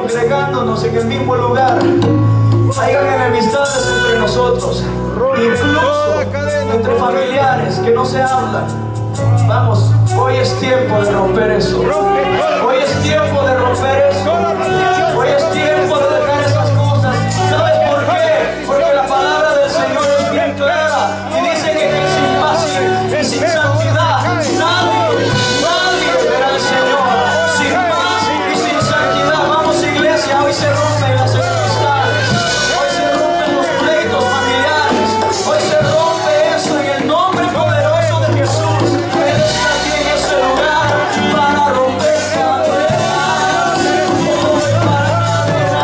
congregándonos en el mismo lugar hayan enemistades entre nosotros, incluso entre familiares que no se hablan. Vamos, hoy es tiempo de romper eso. Hoy es tiempo de romper eso. Hoy es tiempo de dejar esas cosas. ¿Sabes por qué? Porque la palabra del Señor es bien clara y dice que sin paz y sin santidad nadie verá al Señor. Sin paz y sin santidad. Vamos, iglesia, hoy se rompen las enemistades. Hoy se rompen los pleitos familiares. Hoy se rompe eso en el nombre poderoso de Jesús. Él está aquí en ese lugar para romper cadenas. Para cadenas.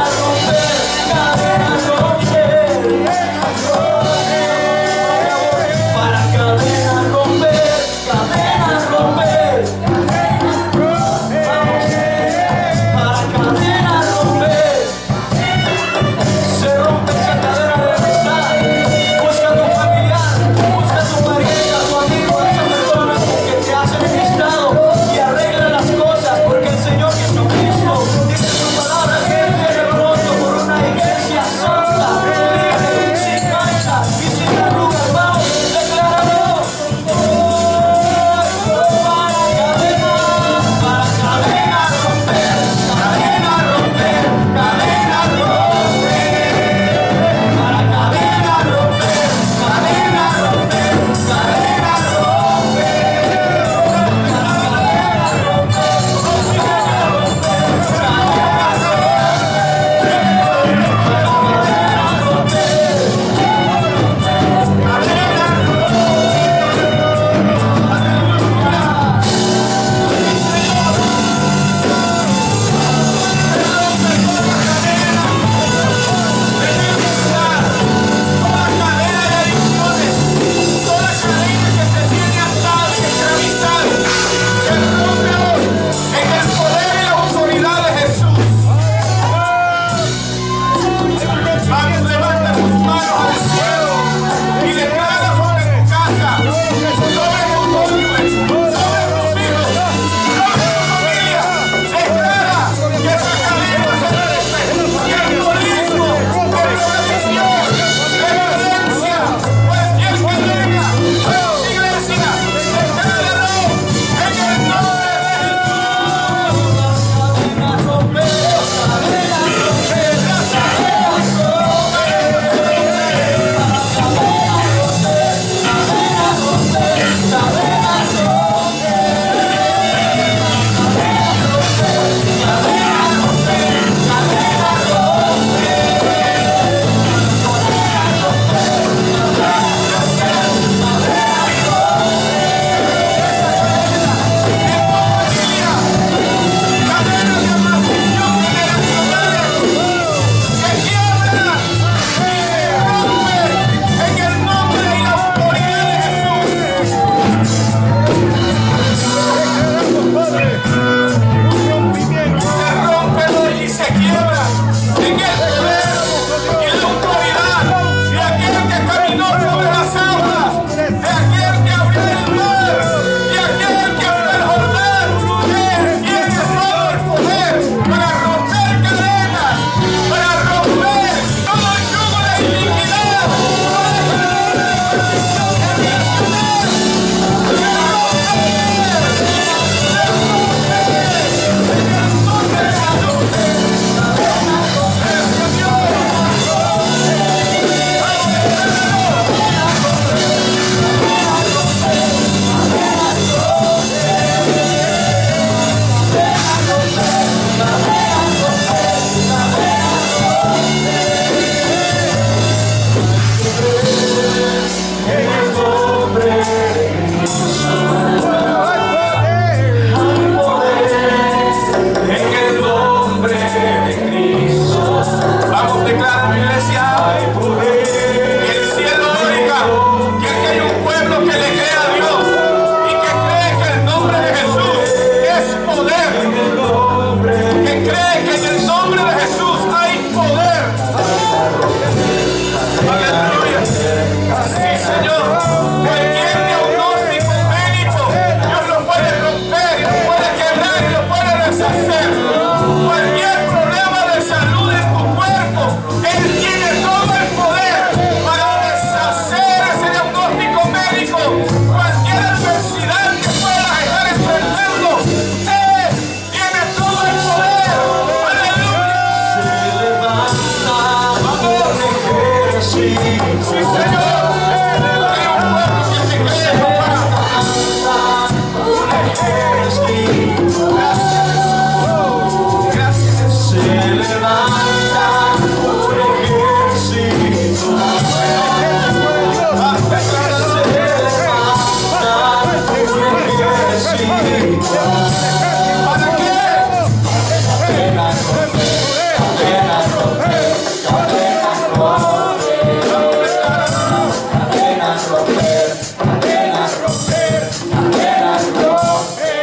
romper, cadenas romper, cadenas romper.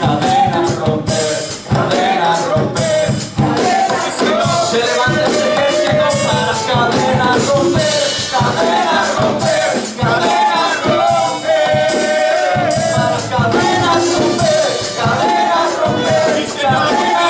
Cadenas romper, cadenas romper. Se levanta ese ejército para cadenas romper, cadenas romper, cadenas romper. Para cadenas romper, cadenas romper, cadenas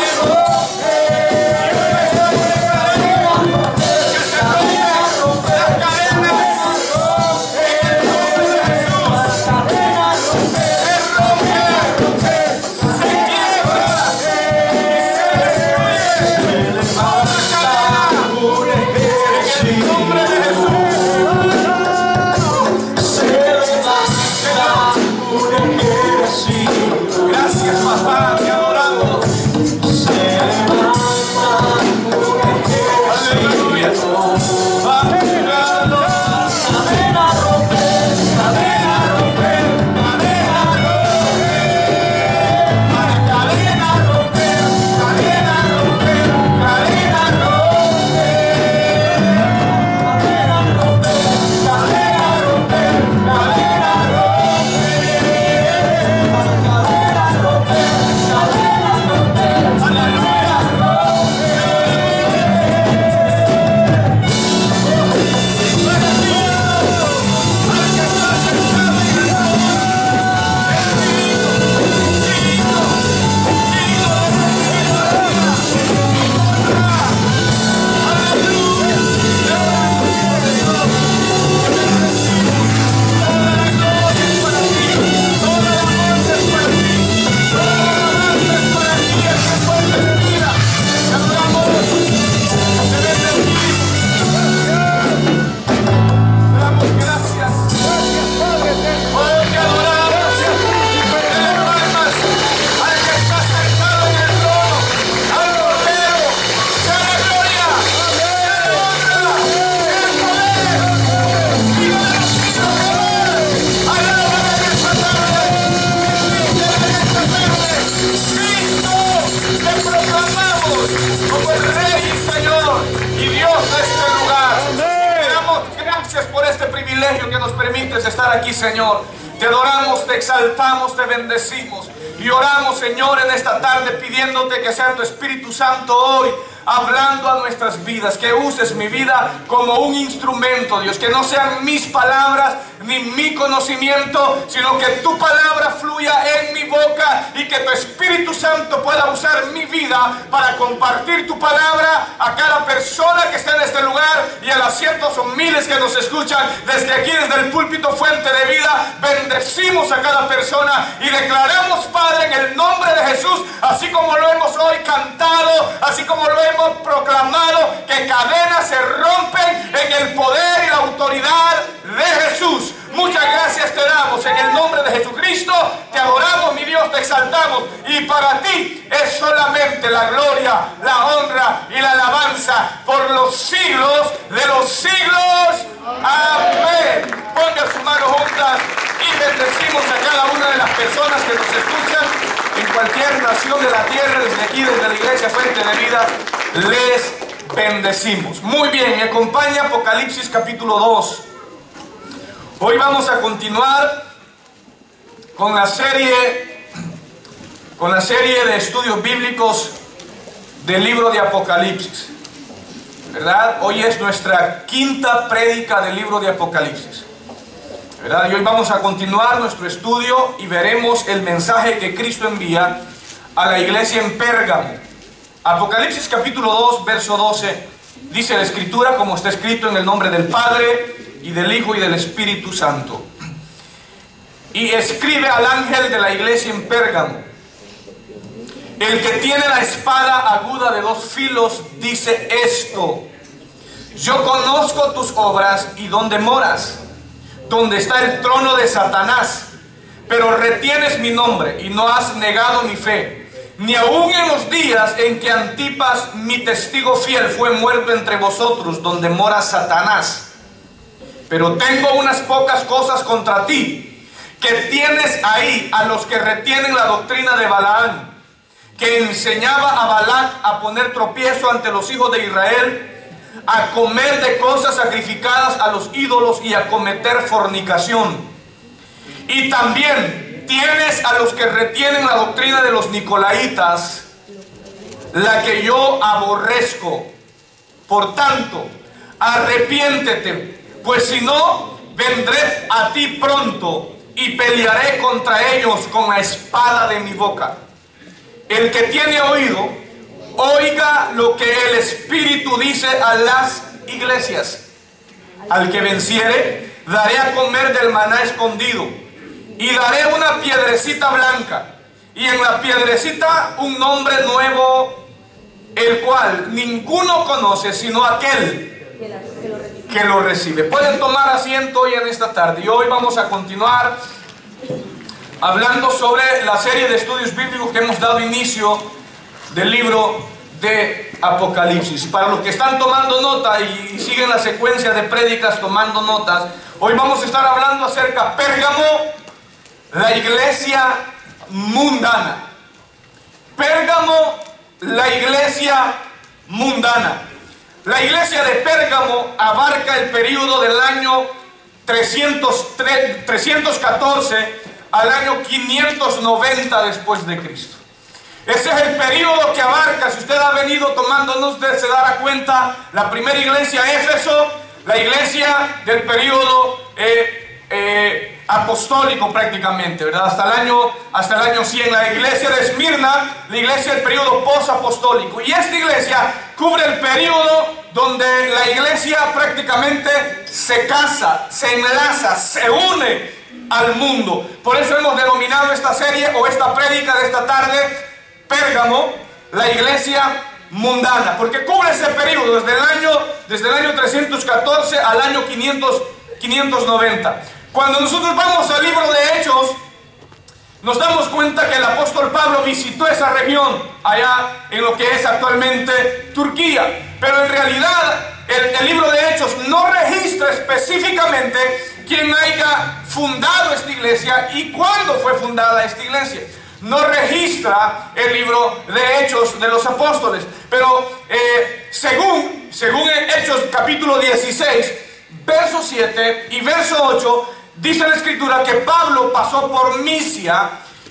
que nos permites estar aquí, Señor. Te adoramos, te exaltamos, te bendecimos y oramos, Señor, en esta tarde pidiéndote que sea tu Espíritu Santo hoy hablando a nuestras vidas, que uses mi vida como un instrumento, Dios, que no sean mis palabras ni mi conocimiento, sino que tu palabra fluya en mi boca y que tu Espíritu Santo pueda usar mi vida para compartir tu palabra a cada persona que esté en este lugar y a las cientos o miles que nos escuchan desde aquí, desde el púlpito Fuente de Vida. Bendecimos a cada persona y declaramos, Padre, en el nombre de Jesús, así como lo hemos hoy cantado, así como lo hemos proclamado, que cadenas se rompen en el poder y la autoridad de Jesús. Muchas gracias te damos en el nombre de Jesucristo. Te adoramos, mi Dios, te exaltamos. Y para ti es solamente la gloria, la honra y la alabanza por los siglos de los siglos. Amén. Pongan sus manos juntas y bendecimos a cada una de las personas que nos escuchan en cualquier nación de la tierra, desde aquí, desde la iglesia Fuente de Vida. Les bendecimos. Muy bien, me acompaña Apocalipsis capítulo 2. Hoy vamos a continuar con la serie de estudios bíblicos del libro de Apocalipsis, ¿verdad? Hoy es nuestra quinta prédica del libro de Apocalipsis, ¿verdad? Y hoy vamos a continuar nuestro estudio y veremos el mensaje que Cristo envía a la iglesia en Pérgamo. Apocalipsis capítulo 2, verso 12, dice la Escritura, como está escrito: en el nombre del Padre, y del Hijo, y del Espíritu Santo. Y escribe al ángel de la iglesia en Pérgamo: el que tiene la espada aguda de dos filos dice esto: yo conozco tus obras y dónde moras, donde está el trono de Satanás, pero retienes mi nombre y no has negado mi fe, ni aun en los días en que Antipas, mi testigo fiel, fue muerto entre vosotros, donde mora Satanás. Pero tengo unas pocas cosas contra ti, que tienes ahí a los que retienen la doctrina de Balaam, que enseñaba a Balac a poner tropiezo ante los hijos de Israel, a comer de cosas sacrificadas a los ídolos y a cometer fornicación. Y también tienes a los que retienen la doctrina de los nicolaitas, la que yo aborrezco. Por tanto, arrepiéntete, pues si no, vendré a ti pronto y pelearé contra ellos con la espada de mi boca. El que tiene oído, oiga lo que el Espíritu dice a las iglesias. Al que venciere, daré a comer del maná escondido, y daré una piedrecita blanca, y en la piedrecita un nombre nuevo, el cual ninguno conoce sino aquel que lo recibe. Pueden tomar asiento hoy en esta tarde, y hoy vamos a continuar hablando sobre la serie de estudios bíblicos que hemos dado inicio del libro de Apocalipsis. Para los que están tomando nota y siguen la secuencia de prédicas tomando notas, hoy vamos a estar hablando acerca de Pérgamo, la iglesia mundana. Pérgamo, la iglesia mundana. La iglesia de Pérgamo abarca el periodo del año 314 al año 590 después de Cristo. Ese es el periodo que abarca. Si usted ha venido tomándonos, se dará cuenta, la primera iglesia, Éfeso, la iglesia del periodo apostólico prácticamente, ¿verdad? Hasta el año 100. La iglesia de Esmirna, la iglesia del periodo posapostólico. Y esta iglesia cubre el periodo donde la iglesia prácticamente se casa, se enlaza, se une al mundo. Por eso hemos denominado esta serie o esta prédica de esta tarde Pérgamo, la iglesia mundana, porque cubre ese periodo desde el año 314 al año 590. Cuando nosotros vamos al libro de Hechos, nos damos cuenta que el apóstol Pablo visitó esa región allá en lo que es actualmente Turquía, pero en realidad el libro de Hechos no registra específicamente quién haya fundado esta iglesia y cuándo fue fundada esta iglesia. No registra el libro de Hechos de los Apóstoles, pero según Hechos capítulo 16, verso 7 y verso 8, dice la escritura que Pablo pasó por Misia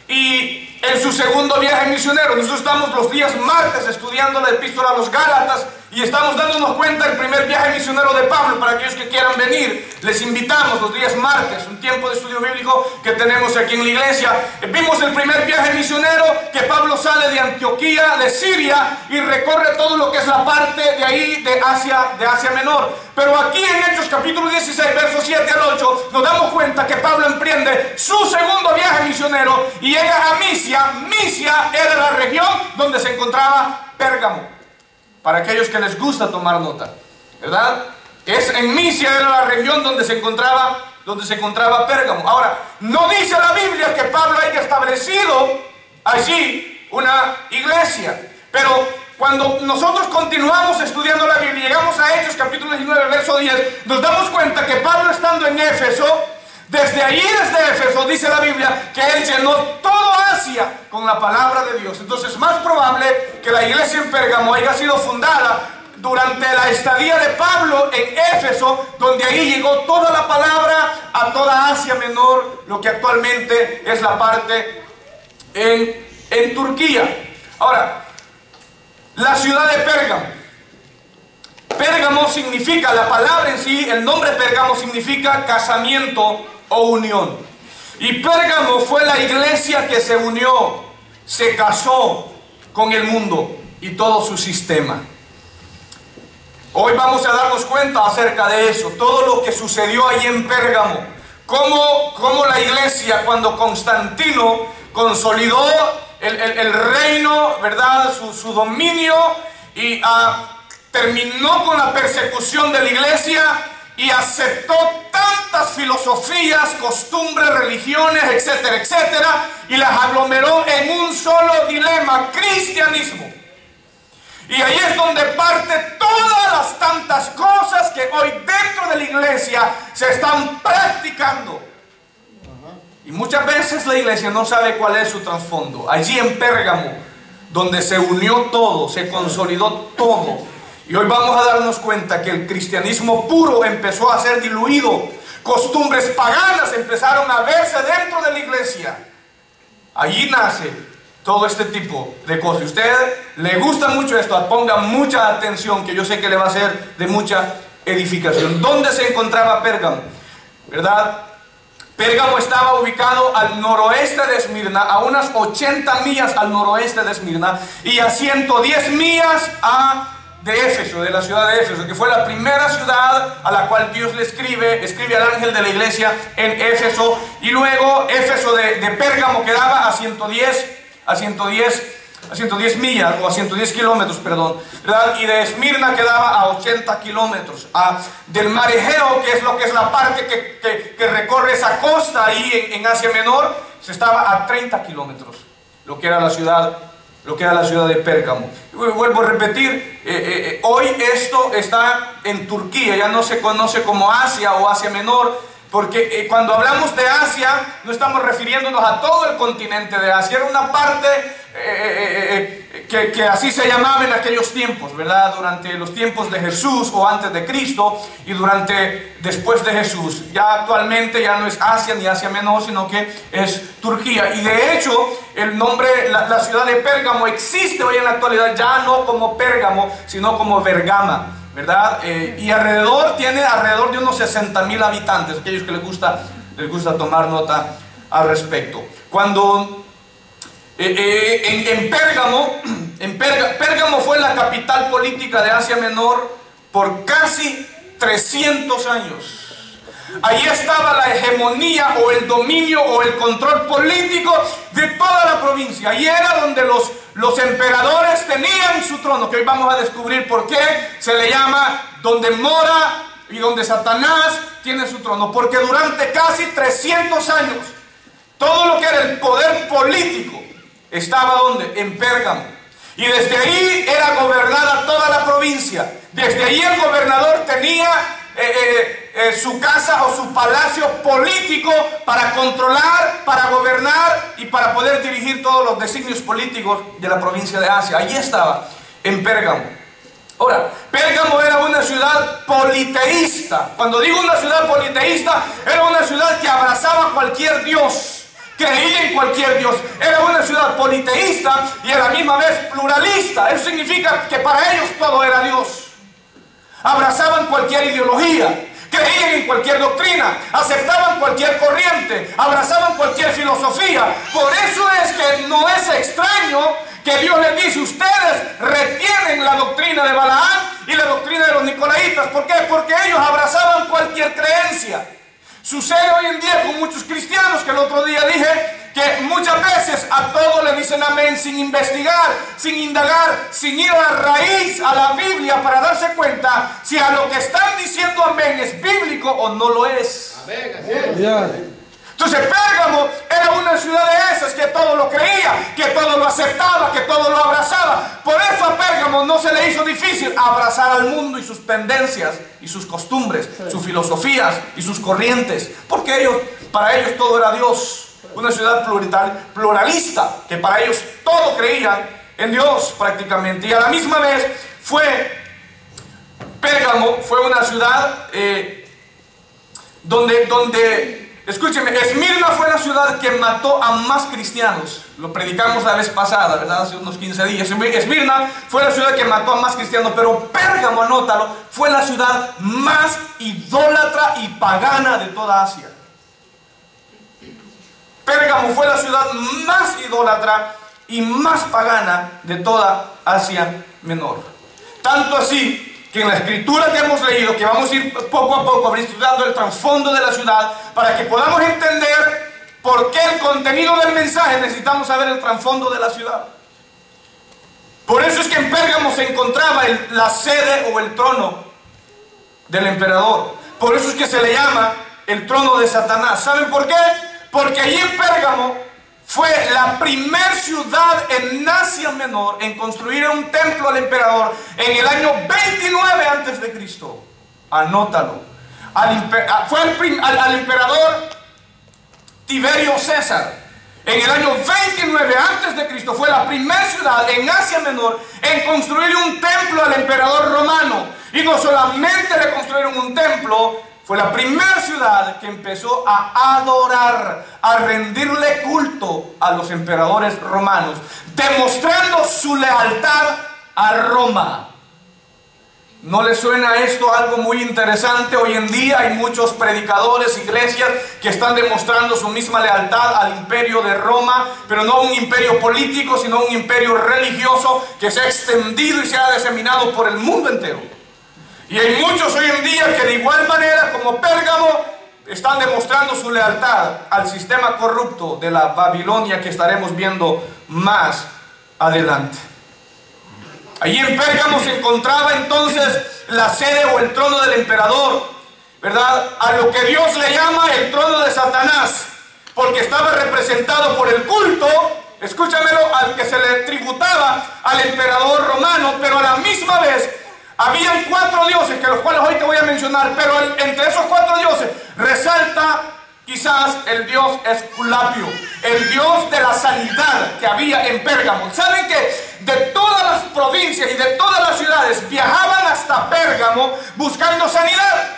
y en su segundo viaje misionero. Nosotros estamos los días martes estudiando la epístola a los Gálatas y estamos dándonos cuenta del primer viaje misionero de Pablo. Para aquellos que quieran venir, les invitamos los días martes, un tiempo de estudio bíblico que tenemos aquí en la iglesia. Vimos el primer viaje misionero, que Pablo sale de Antioquía, de Siria, y recorre todo lo que es la parte de ahí de Asia Menor. Pero aquí en Hechos capítulo 16, versos 7 al 8, nos damos cuenta que Pablo emprende su segundo viaje misionero y llega a Misia. Misia era la región donde se encontraba Pérgamo. Para aquellos que les gusta tomar nota, ¿verdad? En Misia era la región donde se encontraba Pérgamo. Ahora, no dice la Biblia que Pablo haya establecido allí una iglesia, pero cuando nosotros continuamos estudiando la Biblia, llegamos a Hechos capítulo 19, verso 10, nos damos cuenta que Pablo, estando en Éfeso, desde Éfeso, dice la Biblia, que él llenó todo Asia con la palabra de Dios. Entonces es más probable que la iglesia en Pérgamo haya sido fundada durante la estadía de Pablo en Éfeso, donde ahí llegó toda la palabra a toda Asia Menor, lo que actualmente es la parte en Turquía. Ahora, la ciudad de Pérgamo. Pérgamo significa, la palabra en sí, el nombre Pérgamo significa casamiento o unión. Y Pérgamo fue la iglesia que se unió, se casó con el mundo y todo su sistema. Hoy vamos a darnos cuenta acerca de eso, todo lo que sucedió allí en Pérgamo. Cómo la iglesia, cuando Constantino consolidó el reino, ¿verdad? Su dominio, y terminó con la persecución de la iglesia y aceptó tantas filosofías, costumbres, religiones, etcétera, etcétera, y las aglomeró en un solo dilema: cristianismo. Y ahí es donde parte todas las tantas cosas que hoy dentro de la iglesia se están practicando. Y muchas veces la iglesia no sabe cuál es su trasfondo. Allí en Pérgamo, donde se unió todo, se consolidó todo, Y hoy vamos a darnos cuenta que el cristianismo puro empezó a ser diluido. Costumbres paganas empezaron a verse dentro de la iglesia. Allí nace todo este tipo de cosas. Si a usted le gusta mucho esto, ponga mucha atención, que yo sé que le va a ser de mucha edificación. ¿Dónde se encontraba Pérgamo? ¿Verdad? Pérgamo estaba ubicado al noroeste de Esmirna, a unas 80 millas al noroeste de Esmirna y a 110 millas de Éfeso, de la ciudad de Éfeso, que fue la primera ciudad a la cual Dios le escribe al ángel de la iglesia en Éfeso. Y luego Éfeso de Pérgamo quedaba a 110 millas o a 110 kilómetros, perdón, ¿verdad? Y de Esmirna quedaba a 80 kilómetros. Del mar Egeo, que es la parte que recorre esa costa ahí en Asia Menor, se estaba a 30 kilómetros, lo que era la ciudad de Pérgamo. Vuelvo a repetir, hoy esto está en Turquía, ya no se conoce como Asia o Asia Menor, porque cuando hablamos de Asia no estamos refiriéndonos a todo el continente de Asia, era una parte que así se llamaba en aquellos tiempos, ¿verdad? Durante los tiempos de Jesús o antes de Cristo y después de Jesús. Ya actualmente ya no es Asia ni Asia Menor, sino que es Turquía. Y de hecho el nombre, la ciudad de Pérgamo existe hoy en la actualidad ya no como Pérgamo, sino como Bergama, ¿verdad? Y tiene alrededor de unos 60,000 habitantes, aquellos que les gusta tomar nota al respecto. Cuando Pérgamo fue la capital política de Asia Menor por casi 300 años. Allí estaba la hegemonía o el dominio o el control político de toda la provincia. Allí era donde los emperadores tenían su trono, que hoy vamos a descubrir por qué se le llama donde mora y donde Satanás tiene su trono. Porque durante casi 300 años todo lo que era el poder político estaba ¿dónde? En Pérgamo. Y desde ahí era gobernada toda la provincia. Desde ahí el gobernador tenía su casa o su palacio político para controlar, para gobernar y para poder dirigir todos los designios políticos de la provincia de Asia. Allí estaba, en Pérgamo. Ahora, Pérgamo era una ciudad politeísta. Cuando digo una ciudad politeísta, era una ciudad que abrazaba cualquier dios. Creía en cualquier dios. Era una ciudad politeísta y a la misma vez pluralista. Eso significa que para ellos todo era Dios. Abrazaban cualquier ideología, creían en cualquier doctrina, aceptaban cualquier corriente, abrazaban cualquier filosofía. Por eso es que no es extraño que Dios les dice: ustedes retienen la doctrina de Balaam y la doctrina de los nicolaitas. ¿Por qué? Porque ellos abrazaban cualquier creencia. Sucede hoy en día con muchos cristianos, que el otro día dije que muchas veces a todo le dicen amén sin investigar, sin indagar, sin ir a la raíz, a la Biblia, para darse cuenta si a lo que están diciendo amén es bíblico o no lo es. Amén. Entonces Pérgamo era una ciudad de esas que todo lo creía, que todo lo aceptaba, que todo lo abrazaba. Por eso a Pérgamo no se le hizo difícil abrazar al mundo y sus tendencias y sus costumbres, sus filosofías y sus corrientes, porque para ellos todo era Dios. Una ciudad pluralista, que para ellos todo creían en Dios prácticamente. Y a la misma vez Pérgamo fue una ciudad donde escúcheme, Esmirna fue la ciudad que mató a más cristianos. Lo predicamos la vez pasada, ¿verdad? Hace unos 15 días. Esmirna fue la ciudad que mató a más cristianos, pero Pérgamo, anótalo, fue la ciudad más idólatra y pagana de toda Asia. Pérgamo fue la ciudad más idólatra y más pagana de toda Asia Menor. Tanto así que en la escritura que hemos leído, que vamos a ir poco a poco estudiando el trasfondo de la ciudad, para que podamos entender por qué el contenido del mensaje necesitamos saber el trasfondo de la ciudad. Por eso es que en Pérgamo se encontraba la sede o el trono del emperador. Por eso es que se le llama el trono de Satanás. ¿Saben por qué? Porque allí en Pérgamo fue la primer ciudad en Asia Menor en construir un templo al emperador en el año 29 antes de Cristo. Anótalo. Fue al emperador Tiberio César. En el año 29 antes de Cristo fue la primera ciudad en Asia Menor en construir un templo al emperador romano. Y no solamente le construyeron un templo, fue la primera ciudad que empezó a adorar, a rendirle culto a los emperadores romanos, demostrando su lealtad a Roma. ¿No les suena esto algo muy interesante? Hoy en día hay muchos predicadores, iglesias que están demostrando su misma lealtad al imperio de Roma, pero no un imperio político, sino un imperio religioso que se ha extendido y se ha diseminado por el mundo entero. Y hay muchos hoy en día que de igual manera como Pérgamo están demostrando su lealtad al sistema corrupto de la Babilonia que estaremos viendo más adelante. Allí en Pérgamo se encontraba entonces la sede o el trono del emperador, ¿verdad? A lo que Dios le llama el trono de Satanás, porque estaba representado por el culto, escúchamelo, al que se le tributaba al emperador romano, pero a la misma vez habían 4 dioses, que los cuales hoy te voy a mencionar, pero entre esos 4 dioses resalta quizás el dios Esculapio, el dios de la sanidad que había en Pérgamo. ¿Saben que de todas las provincias y de todas las ciudades viajaban hasta Pérgamo buscando sanidad?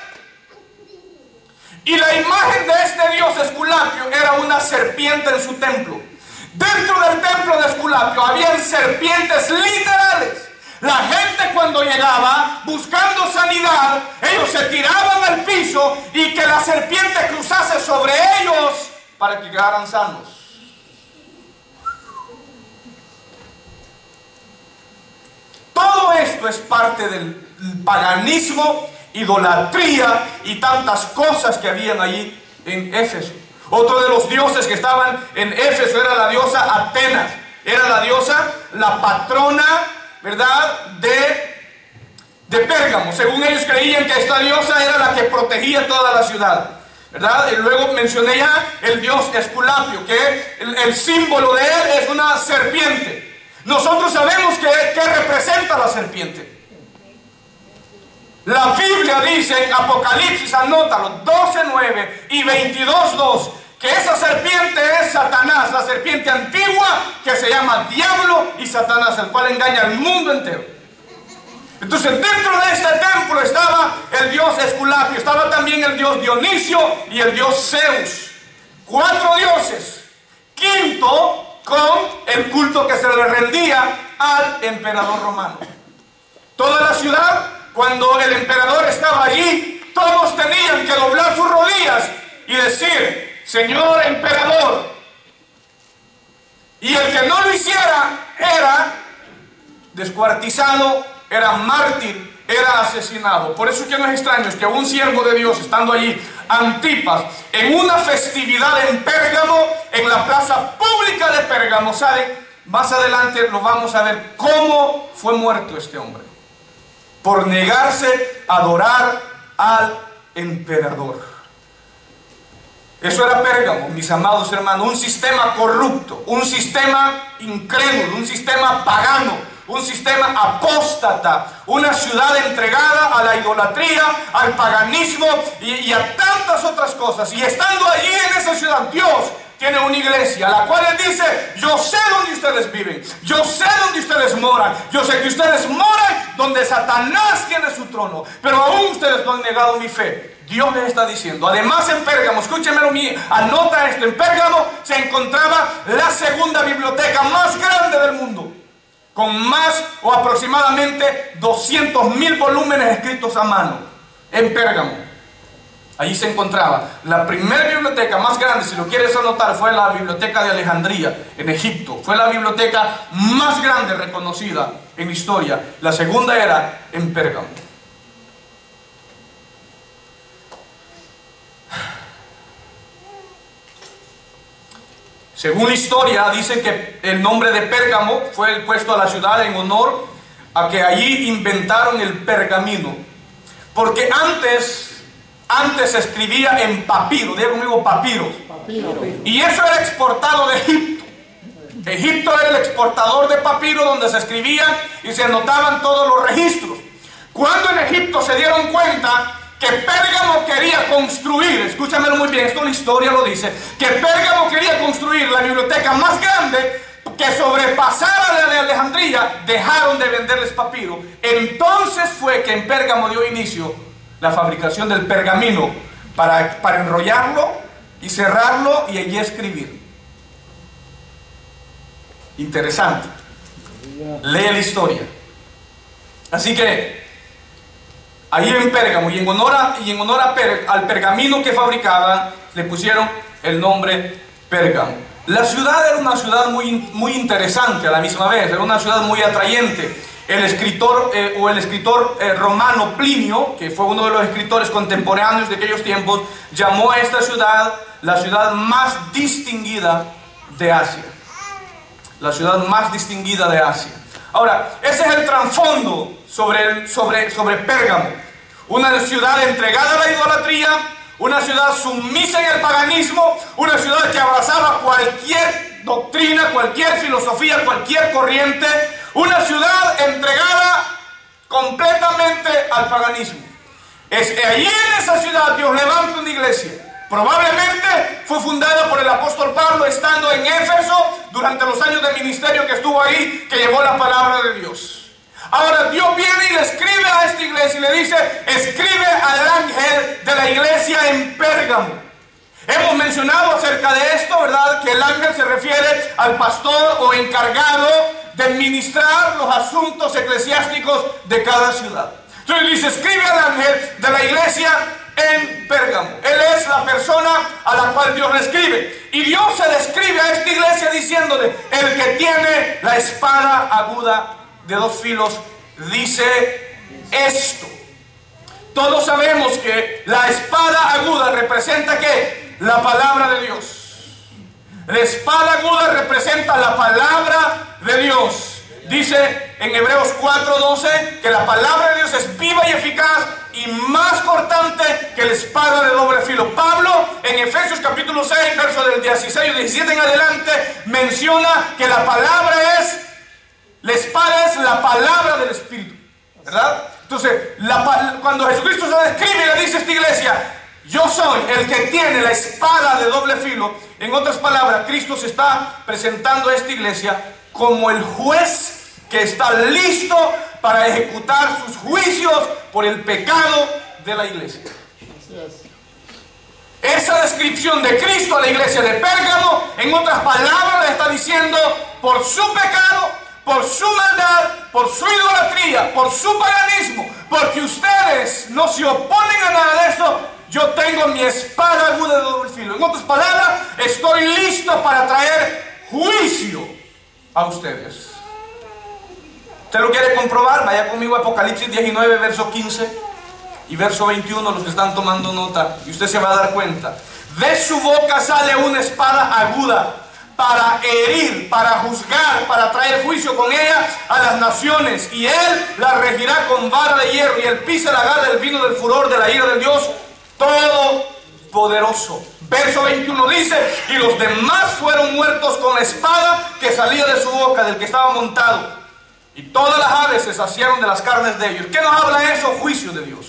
Y la imagen de este dios Esculapio era una serpiente en su templo. Dentro del templo de Esculapio habían serpientes literales. La gente cuando llegaba buscando sanidad, ellos se tiraban al piso y que la serpiente cruzase sobre ellos para que quedaran sanos. Todo esto es parte del paganismo, idolatría y tantas cosas que habían allí en Éfeso. Otro de los dioses que estaban en Éfeso era la diosa Atenas. Era la diosa, la patrona, ¿verdad?, de Pérgamo. Según ellos creían que esta diosa era la que protegía toda la ciudad, ¿verdad? Y luego mencioné ya el dios Esculapio, que el símbolo de él es una serpiente. Nosotros sabemos que representa la serpiente. La Biblia dice en Apocalipsis, anótalo, 12:9 y 22:2, que esa serpiente es Satanás, la serpiente antigua que se llama Diablo y Satanás, el cual engaña al mundo entero. Entonces dentro de este templo estaba el dios Esculapio, estaba también el dios Dionisio y el dios Zeus. 4 dioses. Quinto, con el culto que se le rendía al emperador romano. Toda la ciudad, cuando el emperador estaba allí, todos tenían que doblar sus rodillas y decir: Señor emperador. Y el que no lo hiciera era descuartizado, era mártir, era asesinado. Por eso es que no es extraño que un siervo de Dios, estando allí, Antipas, en una festividad en Pérgamo, en la plaza pública de Pérgamo, ¿saben? Más adelante lo vamos a ver cómo fue muerto este hombre, por negarse a adorar al emperador. Eso era Pérgamo, mis amados hermanos, un sistema corrupto, un sistema incrédulo, un sistema pagano, un sistema apóstata, una ciudad entregada a la idolatría, al paganismo y a tantas otras cosas. Y estando allí en esa ciudad, Dios tiene una iglesia, la cual Él dice: yo sé dónde ustedes viven, yo sé dónde ustedes moran, yo sé que ustedes moran donde Satanás tiene su trono, pero aún ustedes no han negado mi fe. Dios les está diciendo. Además en Pérgamo, escúchenmelo, anota esto, en Pérgamo se encontraba la segunda biblioteca más grande del mundo, con más o aproximadamente 200,000 volúmenes escritos a mano. En Pérgamo, allí se encontraba la primera biblioteca más grande, si lo quieres anotar, fue la biblioteca de Alejandría, en Egipto. Fue la biblioteca más grande reconocida en la historia. La segunda era en Pérgamo. Según la historia, dice que el nombre de Pérgamo fue puesto a la ciudad en honor a que allí inventaron el pergamino. Porque antes se escribía en papiro, diga conmigo papiro. Y eso era exportado de Egipto. Egipto era el exportador de papiro, donde se escribían y se anotaban todos los registros. Cuando en Egipto se dieron cuenta que Pérgamo quería construir, escúchamelo muy bien, esto la historia lo dice, que Pérgamo quería construir la biblioteca más grande que sobrepasara la de Alejandría, dejaron de venderles papiro. Entonces fue que en Pérgamo dio inicio la fabricación del pergamino para enrollarlo y cerrarlo y allí escribir. Interesante. Lee la historia. Así que ahí en Pérgamo, y en honor al pergamino que fabricaban, le pusieron el nombre Pérgamo. La ciudad era una ciudad muy interesante a la misma vez, era una ciudad muy atrayente. El escritor romano Plinio, que fue uno de los escritores contemporáneos de aquellos tiempos, llamó a esta ciudad la ciudad más distinguida de Asia. La ciudad más distinguida de Asia. Ahora, ese es el trasfondo sobre Pérgamo. Una ciudad entregada a la idolatría, una ciudad sumisa en el paganismo, una ciudad que abrazaba cualquier doctrina, cualquier filosofía, cualquier corriente, una ciudad entregada completamente al paganismo. Allí en esa ciudad Dios levanta una iglesia. Probablemente fue fundada por el apóstol Pablo estando en Éfeso durante los años de ministerio que estuvo ahí, que llevó la palabra de Dios. Ahora Dios viene y le escribe a esta iglesia y le dice: escribe al ángel de la iglesia en Pérgamo. Hemos mencionado acerca de esto, ¿verdad? Que el ángel se refiere al pastor o encargado de administrar los asuntos eclesiásticos de cada ciudad. Entonces dice: escribe al ángel de la iglesia en Pérgamo. Él es la persona a la cual Dios le escribe. Y Dios se describe a esta iglesia diciéndole: el que tiene la espada aguda de dos filos dice esto. Todos sabemos que la espada aguda representa ¿qué? La palabra de Dios. La espada aguda representa la palabra de Dios. Dice en Hebreos 4:12 que la palabra de Dios es viva y eficaz y más cortante que la espada de doble filo. Pablo en Efesios capítulo 6, versos del 16 y 17 en adelante, menciona que la espada es la palabra del Espíritu, ¿verdad? Entonces, cuando Jesucristo se describe y le dice a esta iglesia: yo soy el que tiene la espada de doble filo, en otras palabras, Cristo se está presentando a esta iglesia como el juez que está listo para ejecutar sus juicios por el pecado de la iglesia. Esa descripción de Cristo a la iglesia de Pérgamo, en otras palabras, le está diciendo: por su pecado, por su maldad, por su idolatría, por su paganismo, porque ustedes no se oponen a nada de esto, yo tengo mi espada aguda de doble filo. En otras palabras, estoy listo para traer juicio a ustedes. ¿Usted lo quiere comprobar? Vaya conmigo a Apocalipsis 19, verso 15 y verso 21, los que están tomando nota, y usted se va a dar cuenta. De su boca sale una espada aguda para herir, para juzgar, para traer juicio con ella a las naciones, y él la regirá con vara de hierro, y el piso lagará el vino del furor de la ira del Dios Todopoderoso. Verso 21 dice: y los demás fueron muertos con la espada que salía de su boca, del que estaba montado, y todas las aves se saciaron de las carnes de ellos. ¿Qué nos habla eso? Juicio de Dios.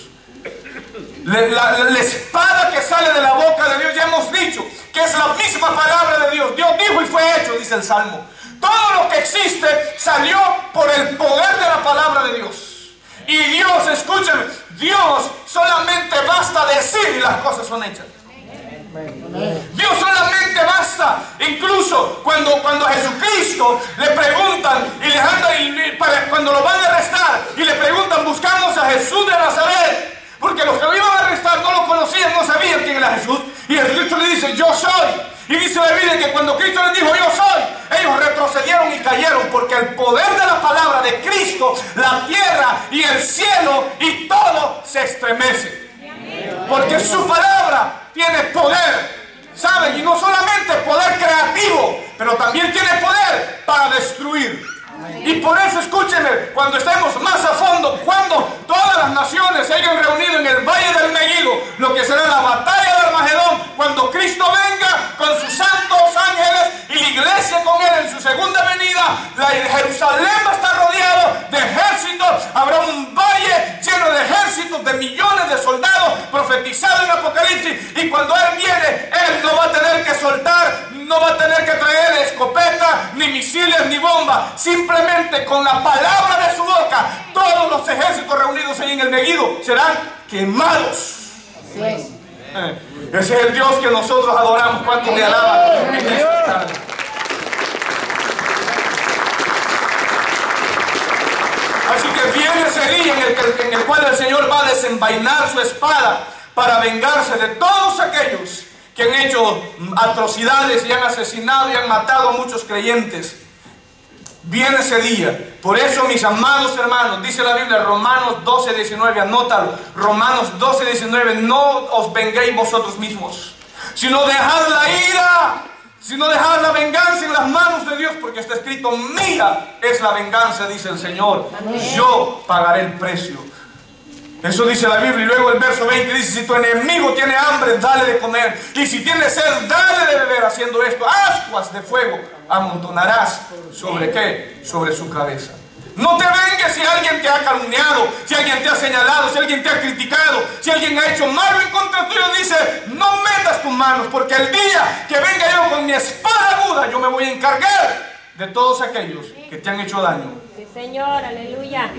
La espada que sale de la boca de Dios, ya hemos dicho que es la misma palabra de Dios. Dios dijo y fue hecho, dice el Salmo. Todo lo que existe salió por el poder de la palabra de Dios. Y Dios, escúchame, Dios solamente basta decir y las cosas son hechas. Dios solamente basta. Incluso cuando a Jesucristo le preguntan cuando lo van a arrestar y le preguntan: buscamos a Jesús de Nazaret, porque los que lo iban a arrestar no lo conocían, no sabían quién era Jesús, y Jesucristo le dice: yo soy. Y dice la Biblia que cuando Cristo les dijo: yo soy, ellos retrocedieron y cayeron, porque el poder de la palabra de Cristo, la tierra y el cielo y todo se estremece, porque su palabra tiene poder, ¿saben? Y no solamente poder creativo, pero también tiene poder para destruir. Y por eso, escúchenme, cuando estemos más a fondo, cuando todas las naciones se hayan reunido en el Valle del Megiddo, lo que será la batalla de Armagedón, cuando Cristo venga con sus santos ángeles y la iglesia con él en su segunda venida, Jerusalén va a estar rodeado de ejércitos, habrá un valle lleno de ejércitos, de millones de soldados, profetizado en Apocalipsis, y cuando Él viene, Él no va a tener que soltar, no va a tener que traer escopeta, ni misiles, ni bombas. Simplemente con la palabra de su boca, todos los ejércitos reunidos ahí en el Megiddo serán quemados. Ese es el Dios que nosotros adoramos. ¿Cuánto le alaba en esta tarde? Así que viene ese día en el cual el Señor va a desenvainar su espada para vengarse de todos aquellos que han hecho atrocidades y han asesinado y han matado a muchos creyentes. Viene ese día. Por eso, mis amados hermanos, dice la Biblia, Romanos 12, 19, anótalo. Romanos 12, 19, no os venguéis vosotros mismos, sino dejad la ira, sino dejad la venganza en las manos de Dios, porque está escrito: mía es la venganza, dice el Señor. Yo pagaré el precio. Eso dice la Biblia. Y luego el verso 20 dice: si tu enemigo tiene hambre, dale de comer, y si tiene sed, dale de beber. Haciendo esto, ascuas de fuego amontonarás. ¿Sobre qué? Sobre su cabeza. No te vengues si alguien te ha calumniado, si alguien te ha señalado, si alguien te ha criticado, si alguien ha hecho malo en contra tuyo. Dice: no metas tus manos, porque el día que venga yo con mi espada aguda, yo me voy a encargar de todos aquellos que te han hecho daño. Sí, Señor, aleluya.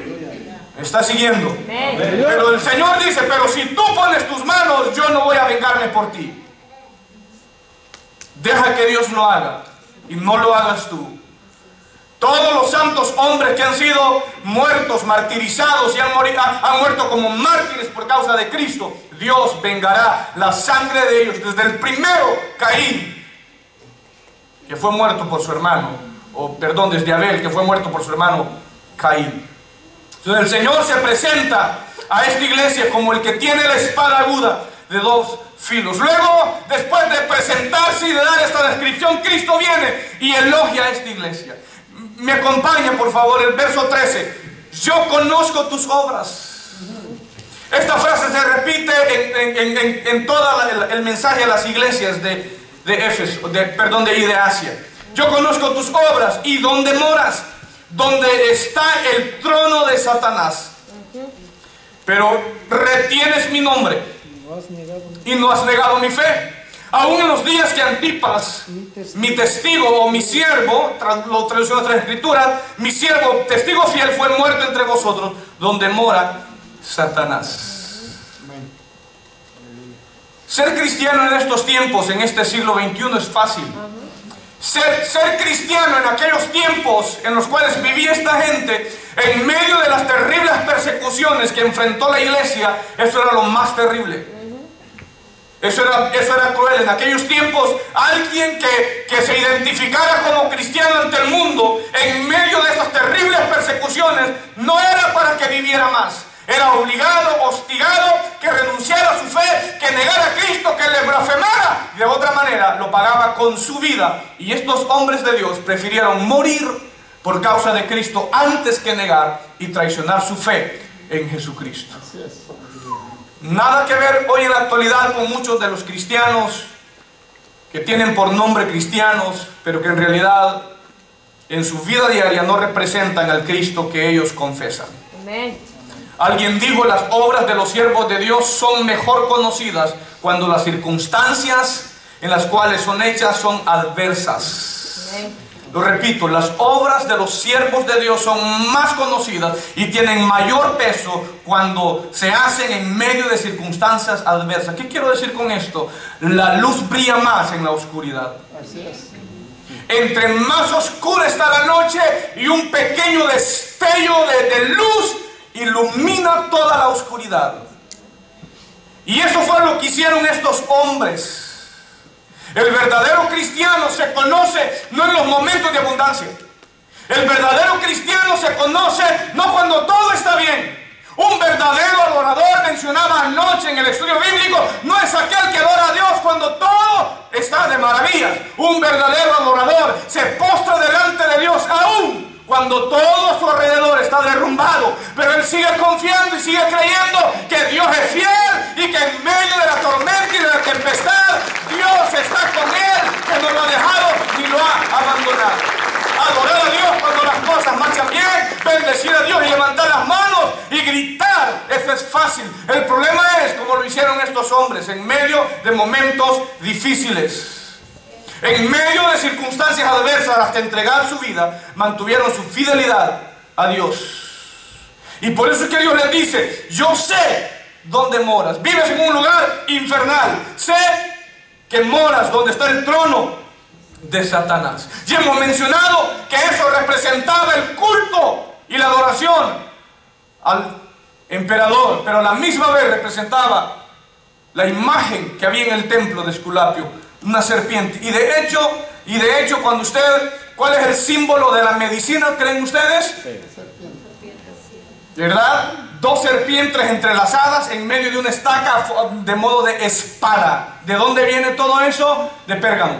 ¿Está siguiendo? Amén. Pero el Señor dice: pero si tú pones tus manos, yo no voy a vengarme por ti. Deja que Dios lo haga y no lo hagas tú. Todos los santos hombres que han sido muertos, martirizados y han muerto como mártires por causa de Cristo, Dios vengará la sangre de ellos. Desde el primero, Caín, que fue muerto por su hermano, o perdón, desde Abel, que fue muerto por su hermano Caín. Entonces el Señor se presenta a esta iglesia como el que tiene la espada aguda de dos filos. Luego, después de presentarse y de dar esta descripción, Cristo viene y elogia a esta iglesia. Me acompaña, por favor, el verso 13. Yo conozco tus obras. Esta frase se repite en todo el mensaje a las iglesias de Éfeso, de Asia. Yo conozco tus obras y dónde moras, donde está el trono de Satanás. Pero retienes mi nombre y no has negado mi fe. Aún en los días que Antipas, mi testigo o mi siervo, lo traducción de otras escrituras, mi siervo, testigo fiel, fue muerto entre vosotros, donde mora Satanás. Ser cristiano en estos tiempos, en este siglo XXI, es fácil. Ser cristiano en aquellos tiempos en los cuales vivía esta gente, en medio de las terribles persecuciones que enfrentó la iglesia, eso era lo más terrible. Eso era cruel. En aquellos tiempos, alguien que se identificara como cristiano ante el mundo, en medio de estas terribles persecuciones, no era para que viviera más. Era obligado, hostigado, que renunciara a su fe, que negara a Cristo, que le blasfemara. De otra manera, lo pagaba con su vida. Y estos hombres de Dios prefirieron morir por causa de Cristo antes que negar y traicionar su fe en Jesucristo. Nada que ver hoy en la actualidad con muchos de los cristianos que tienen por nombre cristianos, pero que en realidad en su vida diaria no representan al Cristo que ellos confesan. Amén. Alguien dijo: las obras de los siervos de Dios son mejor conocidas cuando las circunstancias en las cuales son hechas son adversas. Amén. Lo repito, las obras de los siervos de Dios son más conocidas y tienen mayor peso cuando se hacen en medio de circunstancias adversas. ¿Qué quiero decir con esto? La luz brilla más en la oscuridad. Así es. Entre más oscura está la noche y un pequeño destello de luz ilumina toda la oscuridad. Y eso fue lo que hicieron estos hombres. El verdadero cristiano se conoce no en los momentos de abundancia. El verdadero cristiano se conoce no cuando todo está bien. Un verdadero adorador, mencionaba anoche en el estudio bíblico, no es aquel que adora a Dios cuando todo está de maravillas. Un verdadero adorador se postra delante de Dios aún cuando todo a su alrededor está derrumbado, pero él sigue confiando y sigue creyendo que Dios es fiel y que en medio de la tormenta y de la tempestad Dios está con él, que no lo ha dejado ni lo ha abandonado. Adorar a Dios cuando las cosas marchan bien, bendecir a Dios y levantar las manos y gritar, eso es fácil. fácil. El problema es como lo hicieron estos hombres en medio de momentos difíciles. En medio de circunstancias adversas, hasta entregar su vida, mantuvieron su fidelidad a Dios. Y por eso es que Dios les dice: yo sé dónde moras. Vives en un lugar infernal. Sé que moras donde está el trono de Satanás. Y hemos mencionado que eso representaba el culto y la adoración al emperador, pero a la misma vez representaba la imagen que había en el templo de Esculapio, una serpiente. Y de hecho, cuando ¿cuál es el símbolo de la medicina, creen ustedes? ¿Verdad? Dos serpientes entrelazadas en medio de una estaca de modo de espada. ¿De dónde viene todo eso? De Pérgamo.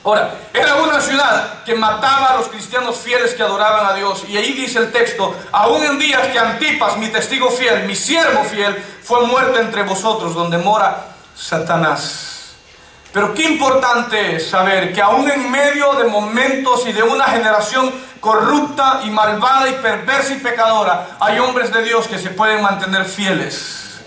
Ahora, era una ciudad que mataba a los cristianos fieles que adoraban a Dios. Y ahí dice el texto: aún en días que Antipas, mi testigo fiel, mi siervo fiel, fue muerto entre vosotros, donde mora Satanás. Pero qué importante es saber que aún en medio de momentos y de una generación corrupta y malvada y perversa y pecadora, hay hombres de Dios que se pueden mantener fieles.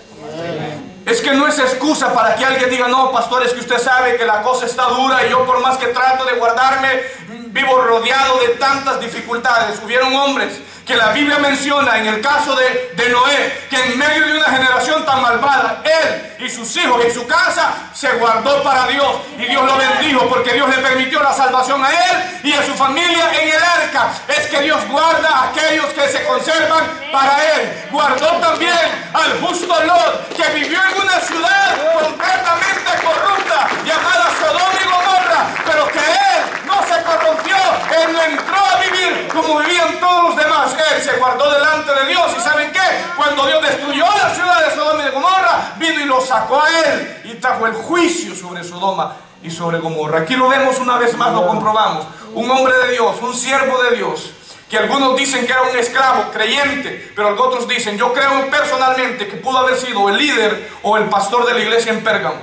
Es que no es excusa para que alguien diga: no, pastor, es que usted sabe que la cosa está dura y yo por más que trato de guardarme, vivo rodeado de tantas dificultades. Hubieron hombres que la Biblia menciona, en el caso de Noé, que en medio de una generación tan malvada, él y sus hijos y su casa se guardó para Dios, y Dios lo bendijo porque Dios le permitió la salvación a él y a su familia en el arca. Es que Dios guarda a aquellos que se conservan para él. Guardó también al justo Lot, que vivió en una ciudad completamente corrupta llamada Sodoma y Gomorra, pero que él no se corrompió, él no entró a vivir como vivían todos los demás. Él se guardó delante de Dios. ¿Y saben qué? Cuando Dios destruyó la ciudad de Sodoma y de Gomorra, vino y lo sacó a él y trajo el juicio sobre Sodoma y sobre Gomorra. Aquí lo vemos una vez más, lo comprobamos. Un hombre de Dios, un siervo de Dios, que algunos dicen que era un esclavo creyente, pero otros dicen, yo creo personalmente que pudo haber sido el líder o el pastor de la iglesia en Pérgamo,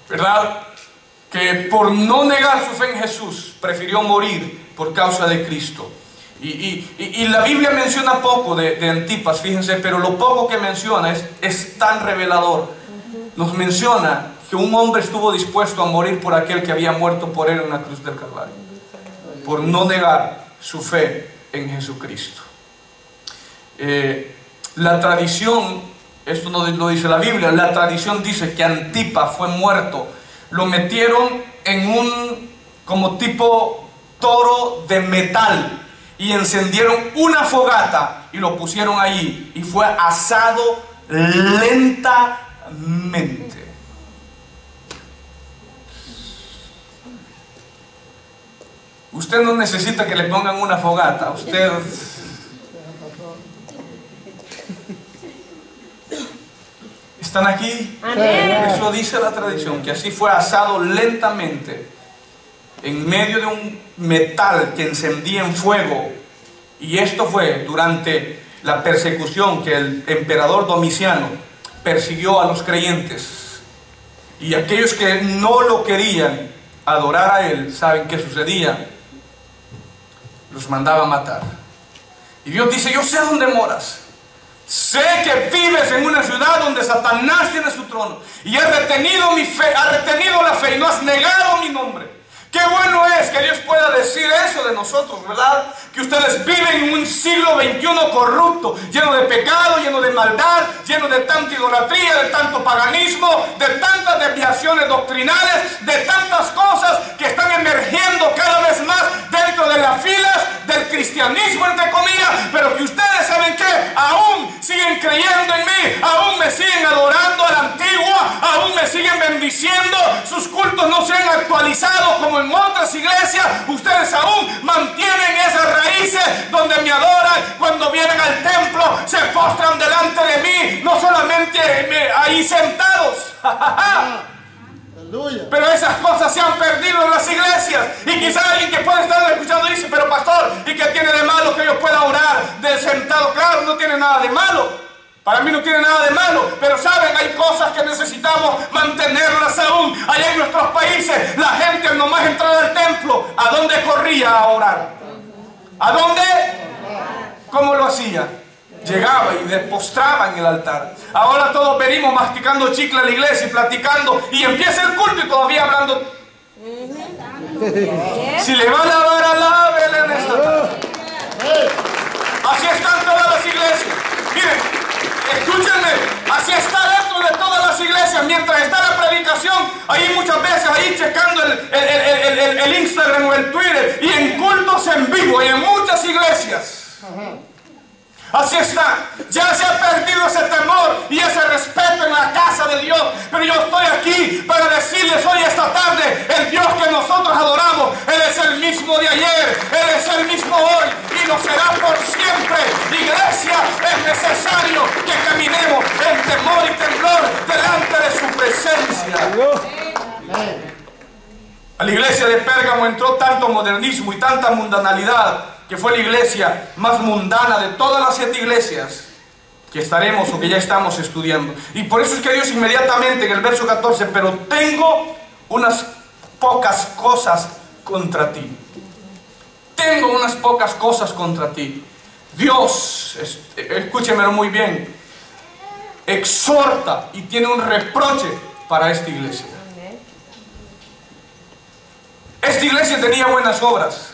¿verdad? Que por no negar su fe en Jesús prefirió morir por causa de Cristo. Y la Biblia menciona poco de Antipas, fíjense, pero lo poco que menciona es tan revelador. Nos menciona que un hombre estuvo dispuesto a morir por aquel que había muerto por él en la cruz del Calvario, por no negar su fe en Jesucristo. La tradición, esto no lo dice la Biblia, la tradición dice que Antipas fue muerto. Lo metieron en un como tipo toro de metal y encendieron una fogata y lo pusieron allí y fue asado lentamente. Usted no necesita que le pongan una fogata, usted... ¿Están aquí? Amén. Eso dice la tradición, que así fue asado lentamente en medio de un metal que encendía en fuego. Y esto fue durante la persecución que el emperador Domiciano persiguió a los creyentes. Y aquellos que no lo querían adorar a él, ¿saben qué sucedía? Los mandaba a matar. Y Dios dice, yo sé dónde moras. Sé que vives en una ciudad donde Satanás tiene su trono y has retenido mi fe, has retenido la fe y no has negado mi nombre. Qué bueno es que Dios pueda decir eso de nosotros, ¿verdad? Que ustedes viven en un siglo XXI corrupto, lleno de pecado, lleno de maldad, lleno de tanta idolatría, de tanto paganismo, de tantas desviaciones doctrinales, de tantas cosas que están emergiendo cada vez más dentro de las filas del cristianismo, entre comillas, pero que ustedes saben que aún siguen creyendo en mí, aún me siguen adorando a la antigua, aún me siguen bendiciendo, sus cultos no se han actualizado como en otras iglesias, ustedes aún mantienen esas raíces donde me adoran, cuando vienen al templo se postran delante de mí, no solamente ahí sentados. Pero esas cosas se han perdido en las iglesias. Y quizás alguien que puede estar escuchando dice, pero pastor, ¿y qué tiene de malo que yo pueda orar de sentado? Claro, no tiene nada de malo. Para mí no tiene nada de malo, pero saben, hay cosas que necesitamos mantenerlas aún. Allá en nuestros países, la gente nomás entraba al templo, ¿a dónde corría a orar? ¿A dónde? ¿Cómo lo hacía? Llegaba y postraba en el altar. Ahora todos venimos masticando chicle a la iglesia y platicando, y empieza el culto y todavía hablando. Si le van a lavar, alábele en esta tarde. Así están todas las iglesias. Miren, escúchenme, así está dentro de todas las iglesias. Mientras está la predicación, ahí muchas veces, ahí checando el Instagram o el Twitter, y en cultos en vivo, y en muchas iglesias. Así está. Ya se ha perdido ese temor y ese respeto en la casa de Dios. Pero yo estoy aquí para decirles hoy, esta tarde, el Dios que nosotros adoramos, Él es el mismo de ayer, Él es el mismo hoy y lo será por siempre. Iglesia, es necesario que caminemos en temor y temblor delante de su presencia. A la iglesia de Pérgamo entró tanto modernismo y tanta mundanalidad, que fue la iglesia más mundana de todas las 7 iglesias que estaremos o que ya estamos estudiando. Y por eso es que Dios inmediatamente en el verso 14, pero tengo unas pocas cosas contra ti. Tengo unas pocas cosas contra ti. Dios, escúchemelo muy bien, exhorta y tiene un reproche para esta iglesia. Esta iglesia tenía buenas obras.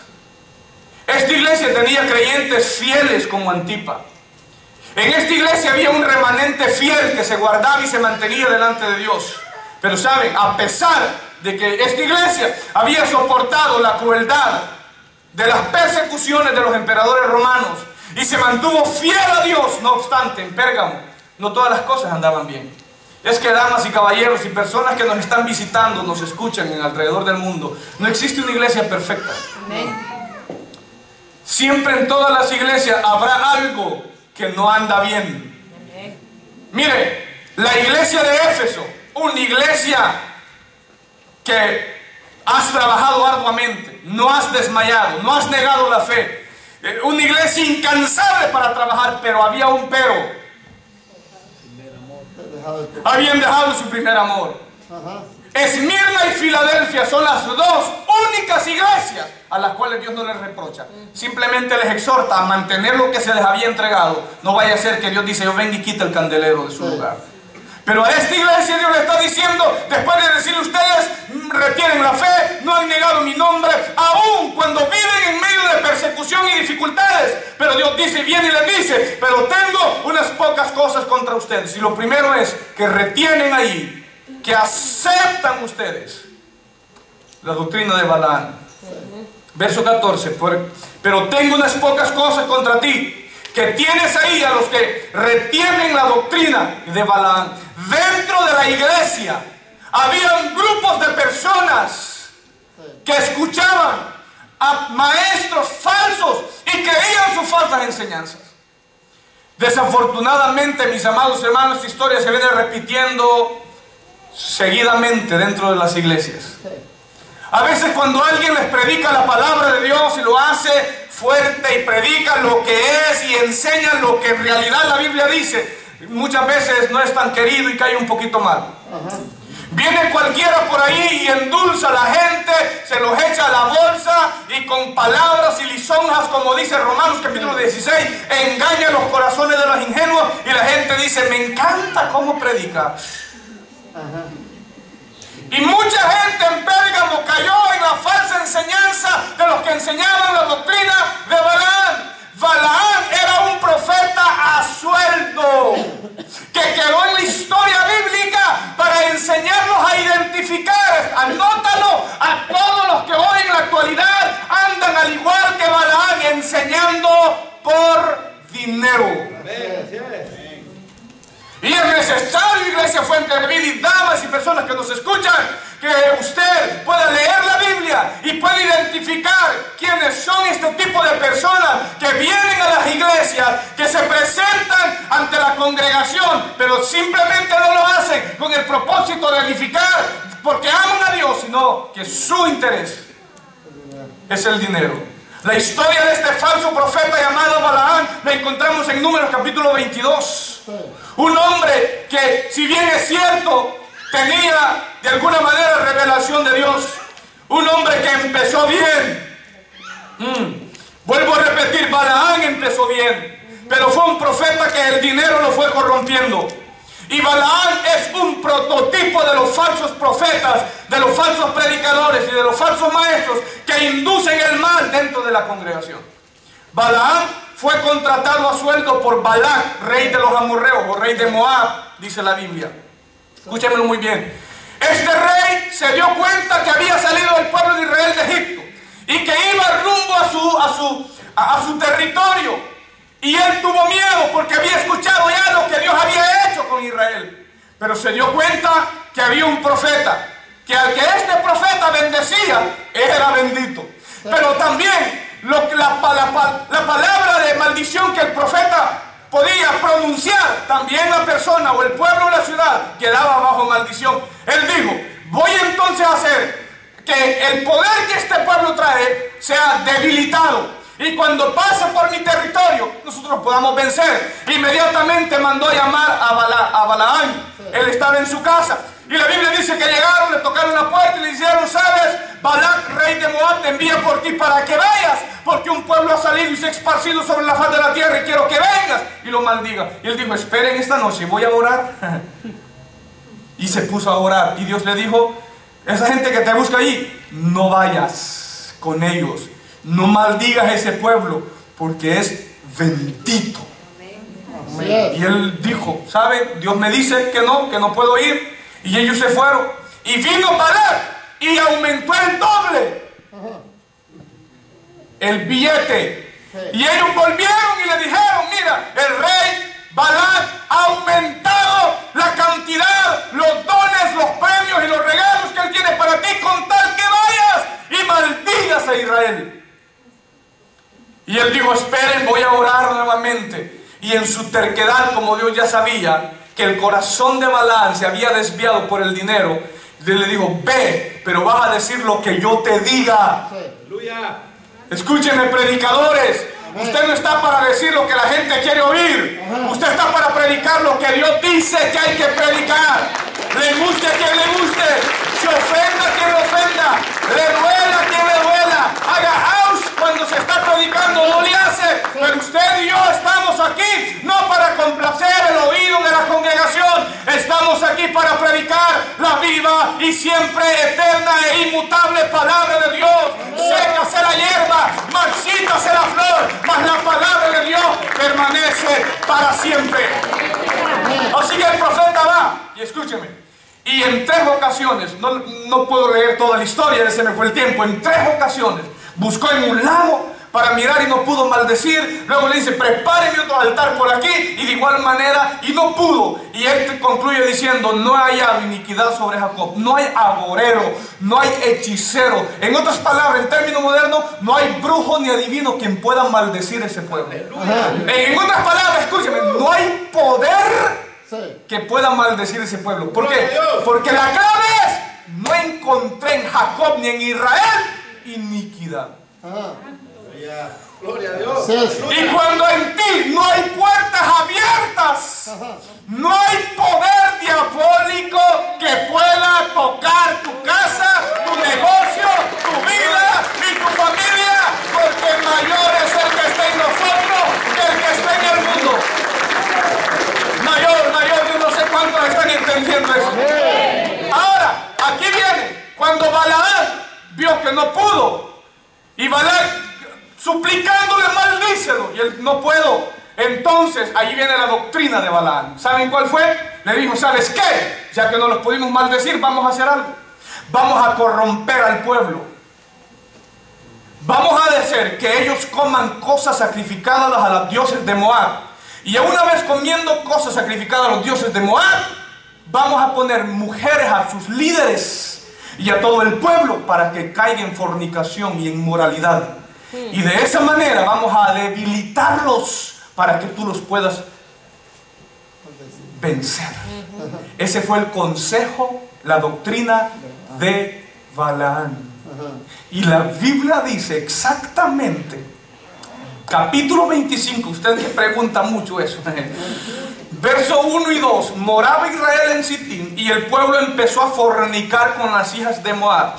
Esta iglesia tenía creyentes fieles como Antipa. En esta iglesia había un remanente fiel que se guardaba y se mantenía delante de Dios. Pero saben, a pesar de que esta iglesia había soportado la crueldad de las persecuciones de los emperadores romanos y se mantuvo fiel a Dios, no obstante, en Pérgamo no todas las cosas andaban bien. Es que, damas y caballeros y personas que nos están visitando, nos escuchan en alrededor del mundo, no existe una iglesia perfecta. Amén. Siempre en todas las iglesias habrá algo que no anda bien. Mire, la iglesia de Éfeso, una iglesia que has trabajado arduamente, no has desmayado, no has negado la fe. Una iglesia incansable para trabajar, pero había un pero. Habían dejado su primer amor. Esmirna y Filadelfia son las 2 únicas iglesias a las cuales Dios no les reprocha. Simplemente les exhorta a mantener lo que se les había entregado. No vaya a ser que Dios dice, yo venga y quita el candelero de su lugar. Pero a esta iglesia Dios le está diciendo, después de decirle, ustedes retienen la fe, no han negado mi nombre, aún cuando viven en medio de persecución y dificultades. Pero Dios dice, viene y les dice, pero tengo unas pocas cosas contra ustedes. Y lo primero es que retienen ahí, que aceptan ustedes la doctrina de Balaam. Verso 14, pero tengo unas pocas cosas contra ti, que tienes ahí a los que retienen la doctrina de Balaam. Dentro de la iglesia habían grupos de personas que escuchaban a maestros falsos y creían sus falsas enseñanzas. Desafortunadamente, mis amados hermanos, esta historia se viene repitiendo seguidamente dentro de las iglesias. A veces cuando alguien les predica la palabra de Dios y lo hace fuerte y predica lo que es y enseña lo que en realidad la Biblia dice, muchas veces no es tan querido y cae un poquito mal. Viene cualquiera por ahí y endulza a la gente, se los echa a la bolsa y con palabras y lisonjas, como dice Romanos capítulo 16, engaña los corazones de los ingenuos y la gente dice, me encanta cómo predica. Y mucha gente en Pérgamo cayó en la falsa enseñanza de los que enseñaban la doctrina de Balaam. Balaam era un profeta a sueldo que quedó en la historia bíblica para enseñarnos a identificar, anótalo, a todos los que hoy en la actualidad andan al igual que Balaam, enseñando por dinero. Y es necesario, iglesia Fuente de Vida y damas y personas que nos escuchan, que usted pueda leer la Biblia y pueda identificar quiénes son este tipo de personas que vienen a las iglesias, que se presentan ante la congregación, pero simplemente no lo hacen con el propósito de edificar porque aman a Dios, sino que su interés es el dinero. La historia de este falso profeta llamado Balaam la encontramos en Números capítulo 22. Un hombre que, si bien es cierto, tenía de alguna manera revelación de Dios. Un hombre que empezó bien. Vuelvo a repetir, Balaam empezó bien, pero fue un profeta que el dinero lo fue corrompiendo. Y Balaam es un prototipo de los falsos profetas, de los falsos predicadores y de los falsos maestros que inducen el mal dentro de la congregación. Balaam fue contratado a sueldo por Balac, rey de los amorreos o rey de Moab, dice la Biblia. Escúchenmelo muy bien. Este rey se dio cuenta que había salido el pueblo de Israel de Egipto y que iba rumbo a su territorio. Y él tuvo miedo porque había escuchado ya lo que Dios había hecho con Israel. Pero se dio cuenta que había un profeta, que al que este profeta bendecía, era bendito. Pero también la palabra de maldición que el profeta podía pronunciar, también la persona o el pueblo o la ciudad quedaba bajo maldición. Él dijo, voy entonces a hacer que el poder que este pueblo trae sea debilitado. Y cuando pase por mi territorio, nosotros podamos vencer. Inmediatamente mandó llamar a Balaam. Él estaba en su casa. Y la Biblia dice que llegaron, le tocaron la puerta y le dijeron, ¿sabes? Balac, rey de Moab, te envía por ti para que vayas, porque un pueblo ha salido y se ha esparcido sobre la faz de la tierra y quiero que vengas y lo maldiga. Y él dijo, esperen esta noche, voy a orar. Y se puso a orar. Y Dios le dijo, esa gente que te busca ahí, no vayas con ellos. No maldigas a ese pueblo, porque es bendito. Amén. Y él dijo, ¿sabe? Dios me dice que no puedo ir. Y ellos se fueron. Y vino Balac y aumentó el doble el billete. Y ellos volvieron y le dijeron, mira, el rey Balac ha aumentado la cantidad, los dones, los premios y los regalos que él tiene para ti, con tal que vayas y maldigas a Israel. Y él dijo, esperen, voy a orar nuevamente. Y en su terquedad, como Dios ya sabía que el corazón de Balaam se había desviado por el dinero, Dios le dijo, ve, pero vas a decir lo que yo te diga. Aleluya. Escúchenme, predicadores. Usted no está para decir lo que la gente quiere oír. Usted está para predicar lo que Dios dice que hay que predicar. Le guste a quien le guste, se ofenda a quien le ofenda, le duela a quien le duela, haga house cuando se está predicando, no le hace. Pero usted y yo estamos aquí no para complacer el oído de la congregación, estamos aquí para predicar la viva y siempre eterna e inmutable palabra de Dios. Sécase la hierba, marchítase la flor, mas la palabra de Dios permanece para siempre. Así que el profeta va, y escúcheme, y en 3 ocasiones, no puedo leer toda la historia, ese me fue el tiempo, en 3 ocasiones buscó en un lago para mirar y no pudo maldecir. Luego le dice, prepáreme otro altar por aquí, y de igual manera, y no pudo. Y él concluye diciendo, no hay iniquidad sobre Jacob, no hay agorero, no hay hechicero. En otras palabras, en términos modernos, no hay brujo ni adivino quien pueda maldecir ese pueblo. En otras palabras, escúcheme, no hay poder que pueda maldecir ese pueblo. ¿Por qué? Porque la clave es, no encontré en Jacob ni en Israel iniquidad. Gloria a Dios. Y cuando en ti no hay puertas abiertas, no hay poder diabólico que pueda tocar tu casa, tu negocio, tu vida y tu familia, porque mayor es el que está en nosotros que el que está en el mundo. Mayor, yo no sé cuántos están entendiendo eso. Ahora, aquí viene, cuando Balaam vio que no pudo, y Balaam suplicándole, maldícelo, y él, no puedo. Entonces, ahí viene la doctrina de Balaam. ¿Saben cuál fue? Le dijo, ¿sabes qué? Ya que no los pudimos maldecir, vamos a hacer algo. Vamos a corromper al pueblo. Vamos a hacer que ellos coman cosas sacrificadas a los dioses de Moab. Y una vez comiendo cosas sacrificadas a los dioses de Moab, vamos a poner mujeres a sus líderes y a todo el pueblo para que caiga en fornicación y en inmoralidad. Y de esa manera vamos a debilitarlos para que tú los puedas vencer. Ese fue el consejo, la doctrina de Balaam. Y la Biblia dice exactamente capítulo 25, usted me pregunta mucho eso. Verso 1 y 2. Moraba Israel en Sitín, y el pueblo empezó a fornicar con las hijas de Moab,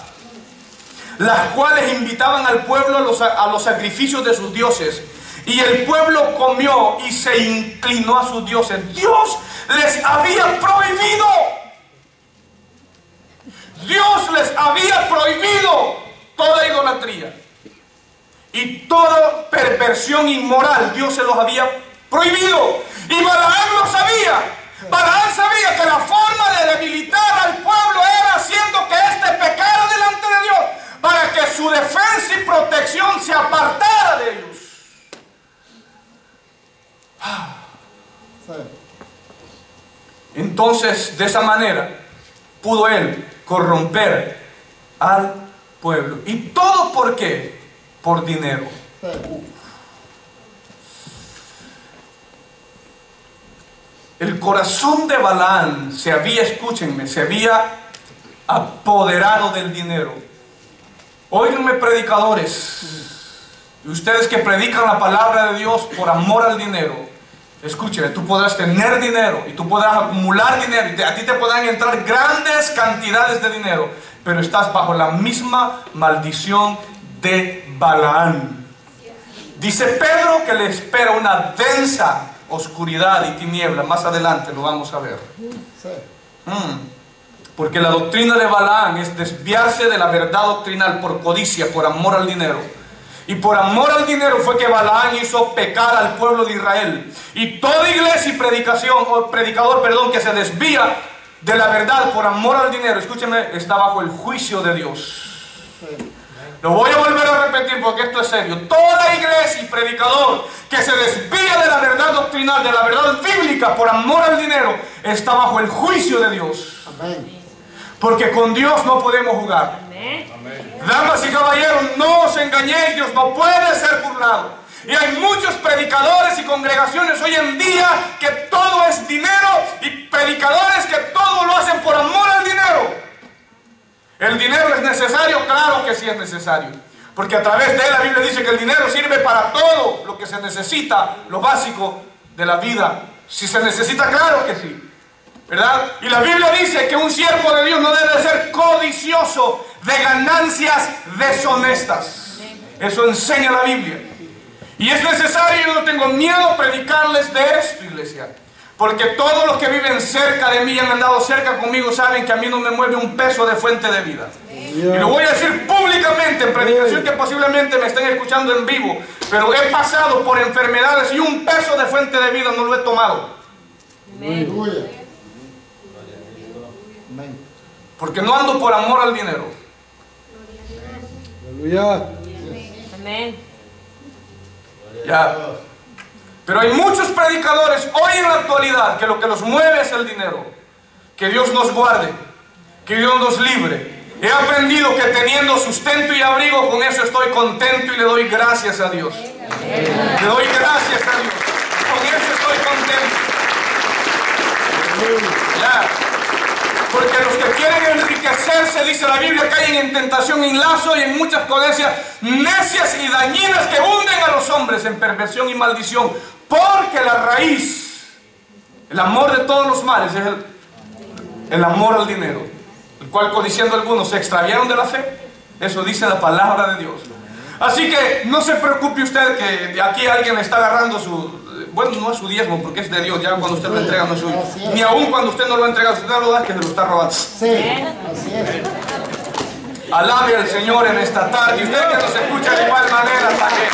las cuales invitaban al pueblo a los sacrificios de sus dioses. Y el pueblo comió y se inclinó a sus dioses. Dios les había prohibido. Dios les había prohibido toda idolatría y toda perversión inmoral. Dios se los había prohibido. Y Balaam lo sabía. Balaam sabía que la forma de debilitar al pueblo era haciendo que éste pecara delante de Dios, para que su defensa y protección se apartara de ellos. Entonces, de esa manera pudo él corromper al pueblo. ¿Y todo por qué? Por dinero. El corazón de Balaam se había, escúchenme, se había apoderado del dinero. Óiganme, predicadores, y ustedes que predican la palabra de Dios por amor al dinero, escúcheme, tú podrás tener dinero y tú podrás acumular dinero y a ti te podrán entrar grandes cantidades de dinero, pero estás bajo la misma maldición de Balaam. Dice Pedro que le espera una densa oscuridad y tiniebla. Más adelante lo vamos a ver. Porque la doctrina de Balaam es desviarse de la verdad doctrinal por codicia, por amor al dinero. Y por amor al dinero fue que Balaam hizo pecar al pueblo de Israel. Y toda iglesia y predicador que se desvía de la verdad por amor al dinero, escúcheme, está bajo el juicio de Dios. Lo voy a volver a repetir porque esto es serio. Toda iglesia y predicador que se desvía de la verdad doctrinal, de la verdad bíblica por amor al dinero, está bajo el juicio de Dios. Amén. Porque con Dios no podemos jugar. Amén. Damas y caballeros, no os engañéis, Dios no puede ser burlado. Y hay muchos predicadores y congregaciones hoy en día que todo es dinero, y predicadores que todo lo hacen por amor al dinero. ¿El dinero es necesario? Claro que sí es necesario. Porque a través de él la Biblia dice que el dinero sirve para todo lo que se necesita, lo básico de la vida. Si se necesita, claro que sí, ¿verdad? Y la Biblia dice que un siervo de Dios no debe ser codicioso de ganancias deshonestas. Eso enseña la Biblia. Y es necesario, yo no tengo miedo predicarles de esto, iglesia. Porque todos los que viven cerca de mí y han andado cerca conmigo saben que a mí no me mueve un peso de fuente de vida. Y lo voy a decir públicamente en predicación, que posiblemente me estén escuchando en vivo, pero he pasado por enfermedades y un peso de fuente de vida no lo he tomado. Porque no ando por amor al dinero. Amén. Ya. Pero hay muchos predicadores hoy en la actualidad que lo que los mueve es el dinero. Que Dios nos guarde, que Dios nos libre. He aprendido que teniendo sustento y abrigo, con eso estoy contento y le doy gracias a Dios. Le doy gracias a Dios. Con eso estoy contento. Ya. Porque los que quieren enriquecerse, dice la Biblia, caen en tentación, en lazo y en muchas codicias necias y dañinas que hunden a los hombres en perversión y maldición. Porque la raíz, el amor de todos los males, es el amor al dinero, el cual, codiciando algunos, se extraviaron de la fe. Eso dice la palabra de Dios. Así que no se preocupe usted que de aquí alguien le está agarrando bueno, no es su diezmo, porque es de Dios. Ya cuando usted lo entrega no es suyo. Ni aún cuando usted no lo entrega, usted lo da, que se lo está robando. Sí, así es. Alabe al Señor en esta tarde. Y usted que nos escucha de igual manera también.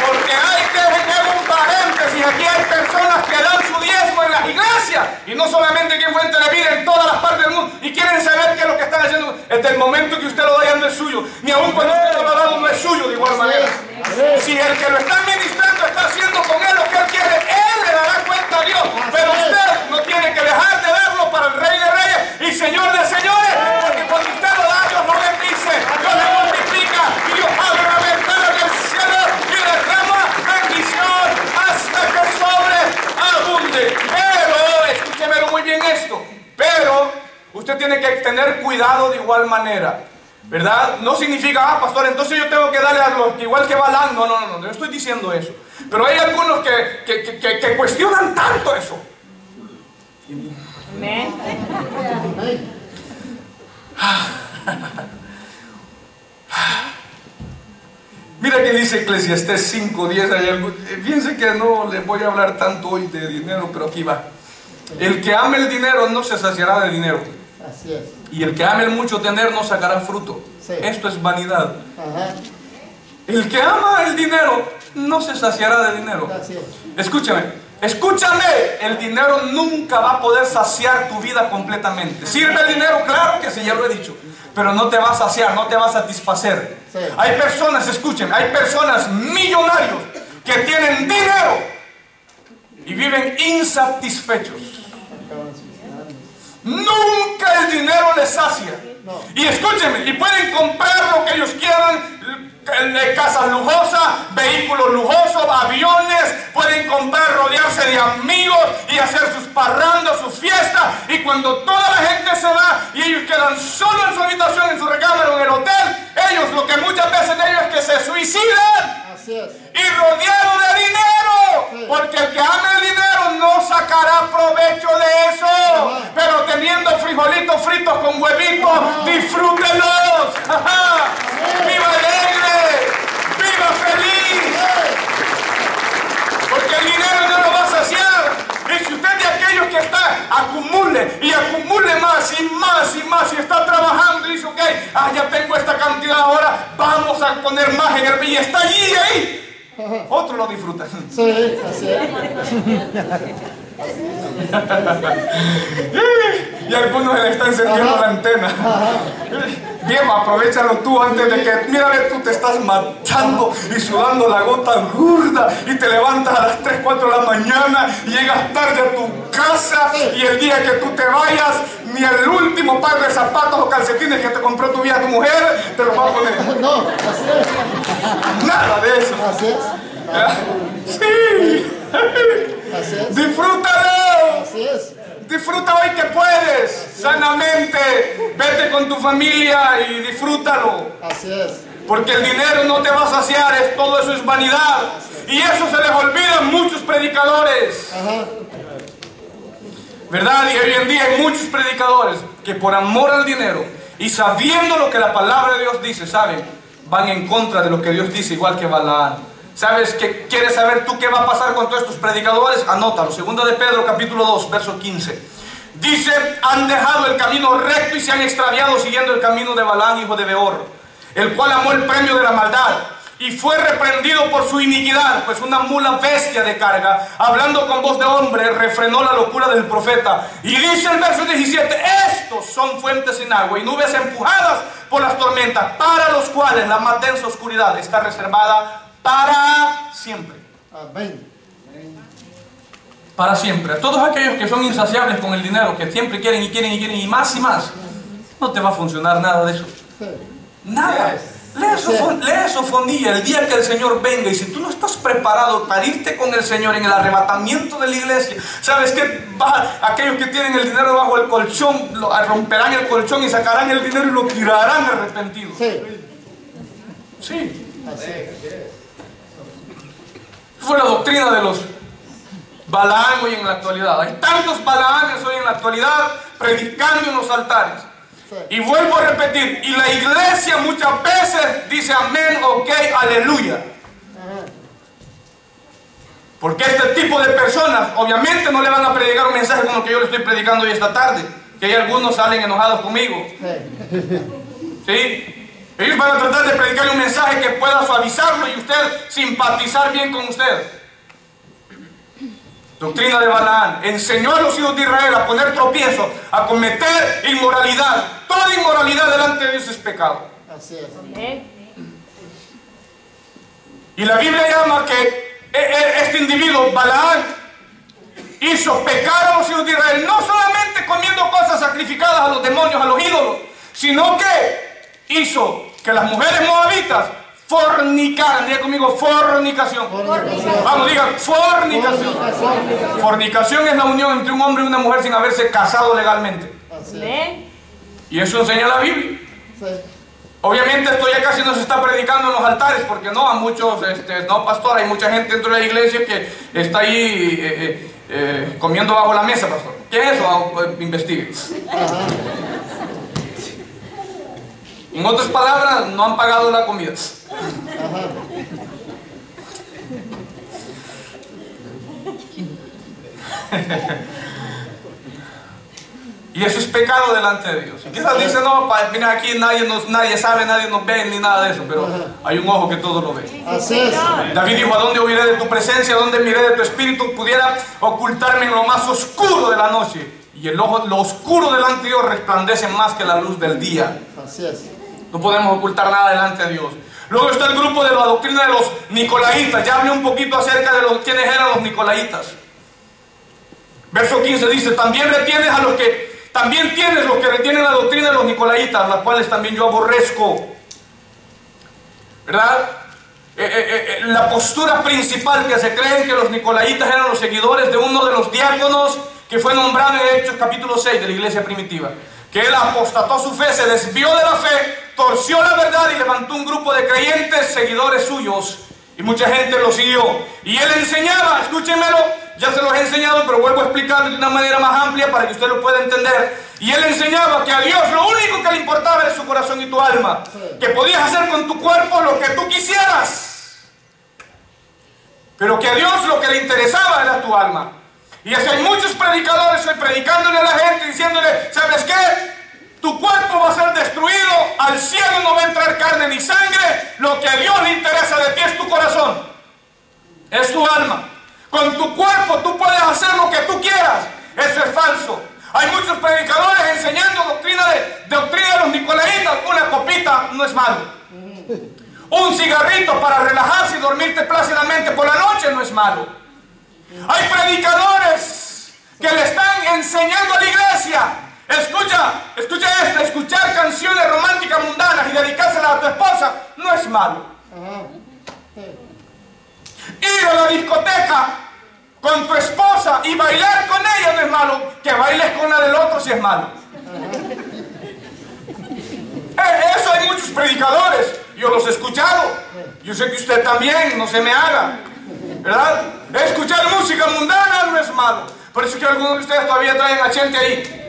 Porque hay que hacer un paréntesis. Aquí hay personas que dan su diezmo en las iglesias. Y no solamente aquí en Fuente de Vida, en todas las partes del mundo. Y quieren saber qué es lo que están haciendo. Desde el momento que usted lo da ya no es suyo. Ni aún cuando usted lo ha dado no es suyo de igual manera. Si el que lo está administrando está haciendo con él lo que él quiere, él le dará cuenta a Dios. Pero usted no tiene que dejar de darlo para el Rey de Reyes y Señor de Señores. Porque cuando usted lo da, Dios lo bendice, Dios le multiplica y Dios abre la ventana del cielo y derrama bendición hasta que sobreabunde. Pero, escúcheme muy bien esto, pero usted tiene que tener cuidado de igual manera. ¿verdad? No significa, pastor, entonces yo tengo que darle a los que igual que Balaam. No, no estoy diciendo eso. Pero hay algunos que cuestionan tanto eso. Amén. Mira que dice Eclesiastés 5:10. Fíjense que no les voy a hablar tanto hoy de dinero, pero aquí va. El que ame el dinero no se saciará de dinero. Así es. Y el que ame el mucho tener no sacará fruto. Sí. Esto es vanidad. Ajá. El que ama el dinero no se saciará de dinero. Así es. Escúchame. El dinero nunca va a poder saciar tu vida completamente. ¿Sirve el dinero? Claro que sí, ya lo he dicho. Pero no te va a saciar, no te va a satisfacer. Sí. Hay personas, escúchenme, hay personas millonarios que tienen dinero y viven insatisfechos. Nunca el dinero les sacia. No. Y escúchenme, y pueden comprar lo que ellos quieran, casas lujosas, vehículos lujosos, aviones, pueden comprar, rodearse de amigos y hacer sus parrandas, sus fiestas, y cuando toda la gente se va y ellos quedan solos en su habitación, en su recámara o en el hotel, ellos lo que muchas veces de ellos es que se suicidan. Así es. Y rodeado de dinero, Sí. porque el que ame el dinero no sacará provecho de eso. Ajá. Pero teniendo frijolitos fritos con huevitos, Ajá. disfrútenlos. Ajá. ¡Viva alegre! ¡Viva feliz! Porque el dinero no lo va a saciar. Y si usted es de aquellos que está, acumule y acumule más y más y más, y está trabajando y dice, ok, ya tengo esta cantidad, ahora vamos a poner más en el, y está ahí. Otro lo disfruta. Sí, así es. Y a algunos se le está encendiendo Ajá. la antena. Diego, aprovechalo tú antes de que, mírale, tú te estás matando y sudando la gota gorda y te levantas a las 3, 4 de la mañana y llegas tarde a tu casa, y el día que tú te vayas, ni el último par de zapatos o calcetines que te compró tu vida tu mujer te los va a poner. No, así es. Nada de eso. Así es. ¿Ya? Sí. Así es. Disfrútalo. Así es. Disfruta hoy que puedes, sanamente. Vete con tu familia y disfrútalo. Así es. Porque el dinero no te va a saciar, todo eso es vanidad. Y eso se les olvida a muchos predicadores. Ajá. ¿Verdad? Y hoy en día hay muchos predicadores que por amor al dinero y sabiendo lo que la palabra de Dios dice, ¿saben? Van en contra de lo que Dios dice, igual que Balaam. ¿Sabes qué? ¿Quieres saber tú qué va a pasar con todos estos predicadores? Anótalo. Segunda de Pedro, capítulo 2, verso 15. Dice, han dejado el camino recto y se han extraviado siguiendo el camino de Balaam, hijo de Beor, el cual amó el premio de la maldad y fue reprendido por su iniquidad, pues una mula bestia de carga, hablando con voz de hombre, refrenó la locura del profeta. Y dice el verso 17, estos son fuentes sin agua y nubes empujadas por las tormentas, para los cuales la más densa oscuridad está reservada para siempre. Amén. Para siempre. A todos aquellos que son insaciables con el dinero, que siempre quieren y quieren y quieren y más, no te va a funcionar nada de eso. Sí. Nada. Lee sofonía el día que el Señor venga. Y si tú no estás preparado para irte con el Señor en el arrebatamiento de la iglesia, ¿sabes qué? Aquellos que tienen el dinero bajo el colchón romperán el colchón y sacarán el dinero y lo tirarán arrepentidos. Sí. Sí. Así es. Fue la doctrina de los Balaam hoy en la actualidad. Hay tantos Balaames hoy en la actualidad predicando en los altares. Sí. Y vuelvo a repetir, y la iglesia muchas veces dice amén, ok, aleluya. Ajá. Porque este tipo de personas obviamente no le van a predicar un mensaje como el que yo le estoy predicando hoy esta tarde. Que hay algunos salen enojados conmigo. Sí. ¿Sí? Ellos van a tratar de predicarle un mensaje que pueda suavizarlo y usted simpatizar bien con usted. Doctrina de Balaam. Enseñó a los hijos de Israel a poner tropiezo, a cometer inmoralidad. Toda inmoralidad delante de Dios es pecado. Así es. Y la Biblia llama que este individuo, Balaam, hizo pecar a los hijos de Israel, no solamente comiendo cosas sacrificadas a los demonios, a los ídolos, sino que hizo que las mujeres moabitas fornicaran. Diga conmigo, fornicación. Fornicación. Vamos, digan, fornicación. Fornicación. Fornicación es la unión entre un hombre y una mujer sin hahaberse casado legalmente. Así es. Amén. Y eso enseña la Biblia. Sí. Obviamente esto ya casi no se está predicando en los altares, porque no, a muchos, no pastor, hay mucha gente dentro de la iglesia que está ahí comiendo bajo la mesa, pastor. ¿Qué es eso? Investigue. En otras palabras, no han pagado la comida. Y eso es pecado delante de Dios. Y quizás dice, no, mira, aquí nadie sabe, nadie nos ve, ni nada de eso, pero hay un ojo que todo lo ve. Así es. David dijo, ¿a dónde huiré de tu presencia? ¿A dónde miré de tu espíritu? Pudiera ocultarme en lo más oscuro de la noche. Y el ojo, lo oscuro delante de Dios resplandece más que la luz del día. Así es. No podemos ocultar nada delante de Dios. Luego está el grupo de la doctrina de los nicolaitas. Ya hablé un poquito acerca de quiénes eran los nicolaitas. Verso 15 dice, también tienes los que retienen la doctrina de los nicolaitas, las cuales también yo aborrezco. ¿Verdad? La postura principal que se creen que los nicolaitas eran los seguidores de uno de los diáconos que fue nombrado en Hechos capítulo 6 de la iglesia primitiva. Que él apostató su fe, se desvió de la fe, torció la verdad y levantó un grupo de creyentes, seguidores suyos. Y mucha gente lo siguió. Y él enseñaba, escúchenmelo, ya se los he enseñado, pero vuelvo a explicarlo de una manera más amplia para que usted lo pueda entender. Y él enseñaba que a Dios lo único que le importaba era su corazón y tu alma. Que podías hacer con tu cuerpo lo que tú quisieras, pero que a Dios lo que le interesaba era tu alma. Y así hay muchos predicadores hoy predicándole a la gente, diciéndole, ¿sabes qué? Tu cuerpo va a ser destruido, al cielo no va a entrar carne ni sangre, lo que a Dios le interesa de ti es tu corazón, es tu alma. Con tu cuerpo tú puedes hacer lo que tú quieras. Eso es falso. Hay muchos predicadores enseñando doctrina de los nicolaitas. Una copita no es malo. Un cigarrito para relajarse y dormirte plácidamente por la noche no es malo. Hay predicadores que le están enseñando a la iglesia. Escucha esto, escuchar canciones románticas mundanas y dedicárselas a tu esposa no es malo. Ir a la discoteca con tu esposa y bailar con ella no es malo. Que bailes con la del otro sí es malo. Eso hay muchos predicadores. Yo los he escuchado. Yo sé que usted también, no se me haga, ¿verdad? Escuchar música mundana no es malo. Por eso es que algunos de ustedes todavía traen a gente ahí.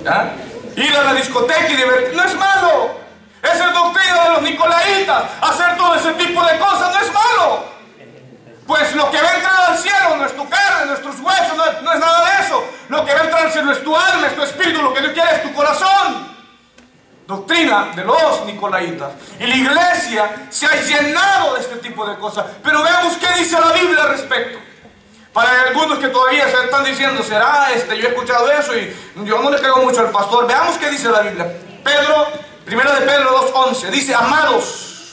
¿Ah? Ir a la discoteca y divertir no es malo. Esa es doctrina de los nicolaitas. Hacer todo ese tipo de cosas no es malo. Pues lo que va a entrar al cielo no es tu carne, nuestros huesos, no es nada de eso. Lo que va a entrar al cielo es tu alma, es tu espíritu, lo que Dios quiere es tu corazón. Doctrina de los nicolaitas. Y la iglesia se ha llenado de este tipo de cosas. Pero veamos qué dice la Biblia al respecto. Para algunos que todavía se están diciendo, será yo he escuchado eso y yo no le creo mucho al pastor. Veamos qué dice la Biblia. Primera de Pedro 2:11, dice, amados,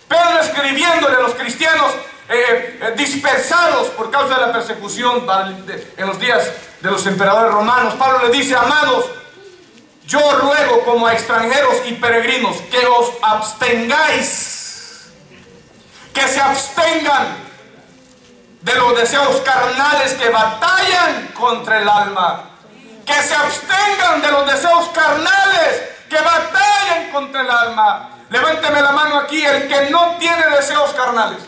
Pedro escribiéndole a los cristianos dispersados por causa de la persecución en los días de los emperadores romanos, Pablo les dice, amados, yo ruego como a extranjeros y peregrinos que os abstengáis, que se abstengan de los deseos carnales que batallan contra el alma, que se abstengan de los deseos carnales que batallan contra el alma. Levánteme la mano aquí el que no tiene deseos carnales.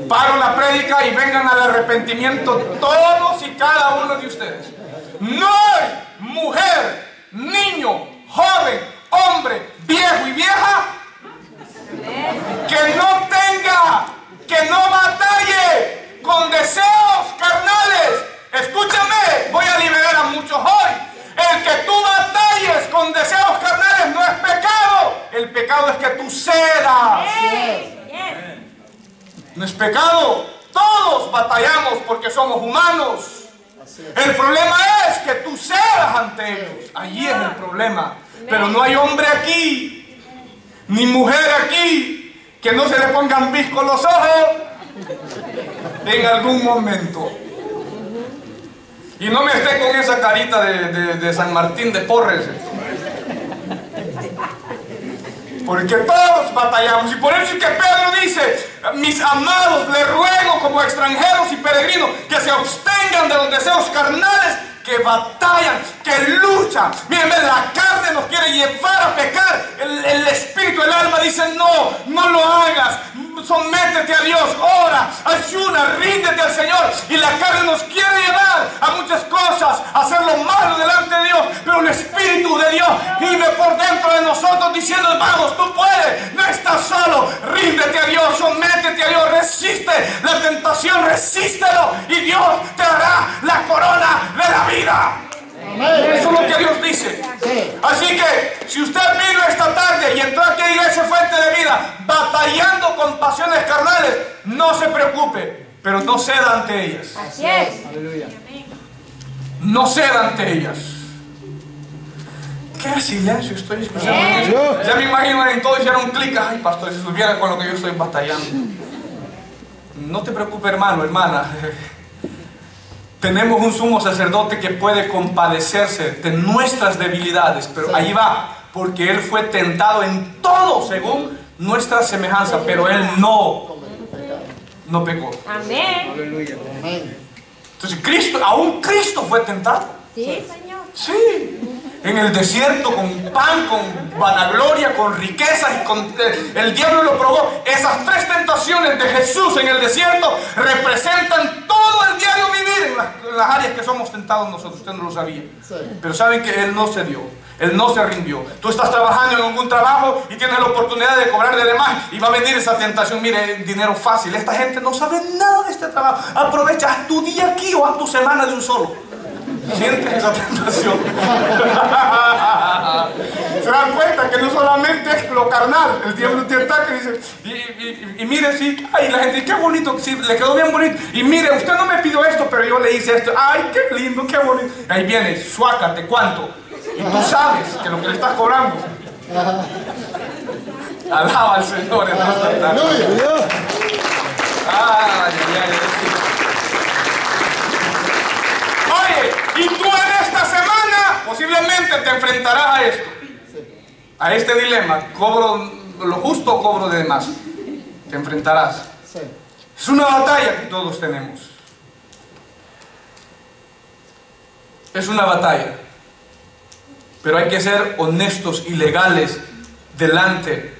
Paro la prédica y vengan al arrepentimiento todos y cada uno de ustedes. No hay mujer, niño, joven, hombre, viejo y vieja que no tenga, que no batalle con deseos carnales. Escúchame, voy a liberar a muchos hoy. El que tú batalles con deseos carnales no es pecado. El pecado es que tú cedas. No es pecado. Todos batallamos porque somos humanos. El problema es que tú cedas ante ellos. Allí es el problema. Pero no hay hombre aquí, ni mujer aquí, que no se le pongan viscos los ojos en algún momento. Y no me esté con esa carita de San Martín de Porres. Porque todos batallamos. Y por eso es que Pedro dice, mis amados, les ruego como extranjeros y peregrinos que se abstengan de los deseos carnales que batallan, que luchan. Miren, la carne nos quiere llevar a pecar. El espíritu, el alma dice no, no lo hagas. Sométete a Dios, ora, ayuna, ríndete al Señor. Y la carne nos quiere llevar a muchas cosas, a hacer lo malo delante de Dios. Pero el Espíritu de Dios vive por dentro de nosotros diciendo, vamos, tú puedes, no estás solo. Ríndete a Dios, sométete a Dios, resiste la tentación, resístelo. Y Dios te dará la corona de la vida. Eso es lo que Dios dice. Así que si usted vino esta tarde y entró aquí a Iglesia Fuente de Vida batallando con pasiones carnales, no se preocupe, pero no ceda ante ellas. Así es. Aleluya. No ceda ante ellas. ¿Qué silencio estoy escuchando? Ya me imagino en todo hicieron un clic. Ay, pastor, si supiera con lo que yo estoy batallando. No te preocupes, hermano, hermana. Tenemos un sumo sacerdote que puede compadecerse de nuestras debilidades, pero ahí va, porque Él fue tentado en todo según nuestra semejanza, pero Él no pecó. Amén. Aleluya. Entonces Cristo, aún Cristo fue tentado. Sí, Señor. Sí. En el desierto, con pan, con vanagloria, con riquezas, y con el diablo lo probó. Esas tres tentaciones de Jesús en el desierto representan todo el diario vivir en las áreas que somos tentados nosotros. Usted no lo sabía. Pero saben que Él no se dio. Él no se rindió. Tú estás trabajando en algún trabajo y tienes la oportunidad de cobrar de demás y va a venir esa tentación. Mire, dinero fácil. Esta gente no sabe nada de este trabajo. Aprovecha, haz tu día aquí o haz tu semana de un solo. Sientes esa tentación. Se dan cuenta que no solamente es lo carnal. El diablo te ataca y dice, y mire, sí, ay, la gente dice, qué bonito, sí, le quedó bien bonito. Y mire, usted no me pidió esto, pero yo le hice esto. Ay, qué lindo, qué bonito. Ahí viene, suácate, ¿cuánto? Y tú sabes que lo que le estás cobrando. Alaba al Señor en esta tarde. Ay, ay, ay. Oye, y tú en esta semana posiblemente te enfrentarás a esto, a este dilema. ¿Cobro lo justo o cobro de más? Te enfrentarás. Es una batalla que todos tenemos. Es una batalla. Pero hay que ser honestos y legales delante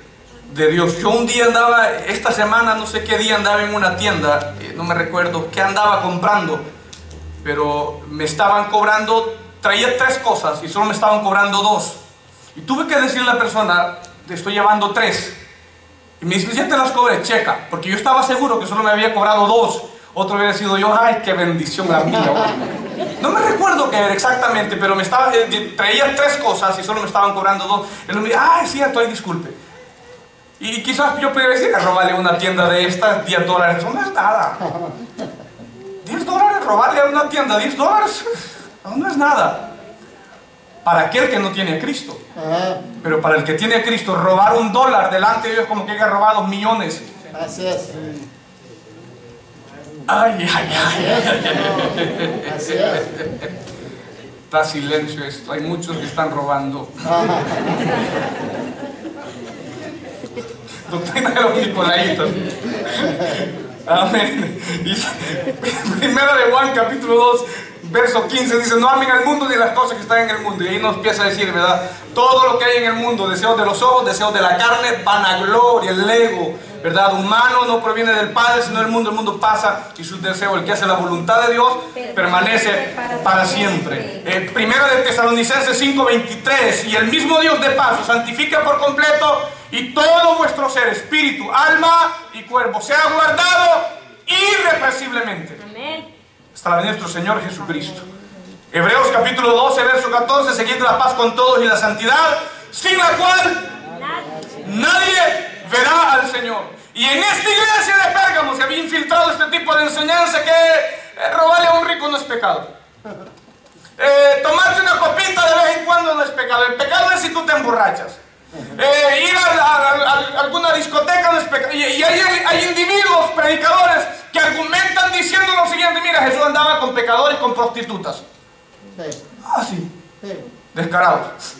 de Dios. Yo un día andaba, esta semana, no sé qué día, andaba en una tienda, no me recuerdo qué andaba comprando, pero me estaban cobrando, traía 3 cosas y solo me estaban cobrando 2. Y tuve que decirle a la persona, te estoy llevando 3. Y me dice, ya te las cobré, checa, porque yo estaba seguro que solo me había cobrado 2. Otro hubiera sido yo, ay, qué bendición la mía. No me recuerdo qué era exactamente, pero me estaba, traía 3 cosas y solo me estaban cobrando 2. Él me dijo, ay, cierto, ay, disculpe. Y quizás yo podría decir, robarle una tienda de estas, $10, eso no es nada. $10, robarle a una tienda, $10, no es nada. Para aquel que no tiene a Cristo. Pero para el que tiene a Cristo, robar $1 delante de Dios como que haya robado millones. Así es. Ay, ay, ay. Así es. Está silencio esto, hay muchos que están robando. Doctrina de los Nicolaitas. Amén. Y Primera de Juan, capítulo 2, verso 15 dice, no amen al mundo ni las cosas que están en el mundo. Y ahí nos empieza a decir, ¿verdad? Todo lo que hay en el mundo, deseos de los ojos, deseos de la carne, vanagloria, el ego, ¿verdad? Humano, no proviene del Padre, sino del mundo. El mundo pasa y sus deseos. El que hace la voluntad de Dios permanece para siempre. Primera de Tesalonicenses 5:23, y el mismo Dios de paz os santifica por completo, y todo vuestro ser, espíritu, alma y cuerpo, sea guardado irrepresiblemente. Amén. Hasta la venida de nuestro Señor Jesucristo. Hebreos capítulo 12, verso 14, seguid la paz con todos y la santidad, sin la cual nadie verá al Señor. Y en esta iglesia de Pérgamo se había infiltrado este tipo de enseñanza que robarle a un rico no es pecado. Tomarte una copita de vez en cuando no es pecado. El pecado es si tú te emborrachas. Ir a alguna discoteca no es pecado. Y hay individuos, predicadores, que argumentan diciendo lo siguiente: mira, Jesús andaba con pecadores y con prostitutas. Sí. Descarados.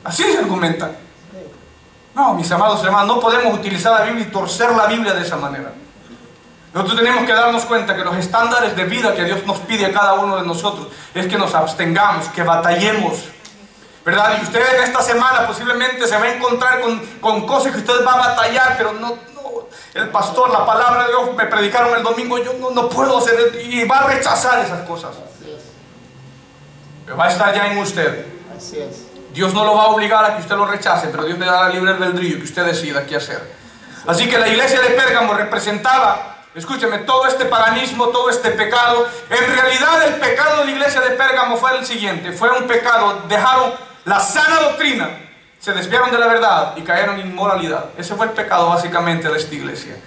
Así se argumenta. No, mis amados hermanos, no podemos utilizar la Biblia y torcer la Biblia de esa manera. Nosotros tenemos que darnos cuenta que los estándares de vida que Dios nos pide a cada uno de nosotros es que nos abstengamos, que batallemos, ¿verdad? Y usted en esta semana posiblemente se va a encontrar con cosas que usted va a batallar, pero no, el pastor, la palabra de Dios me predicaron el domingo, yo no puedo hacer, y va a rechazar esas cosas. Pero va a estar ya en usted. Así es. Dios no lo va a obligar a que usted lo rechace, pero Dios le da la libre albedrío que usted decida qué hacer. Así que la iglesia de Pérgamo representaba, escúcheme, todo este paganismo, todo este pecado. En realidad el pecado de la iglesia de Pérgamo fue el siguiente, fue un pecado, dejaron la sana doctrina, se desviaron de la verdad y cayeron en inmoralidad. Ese fue el pecado básicamente de esta iglesia.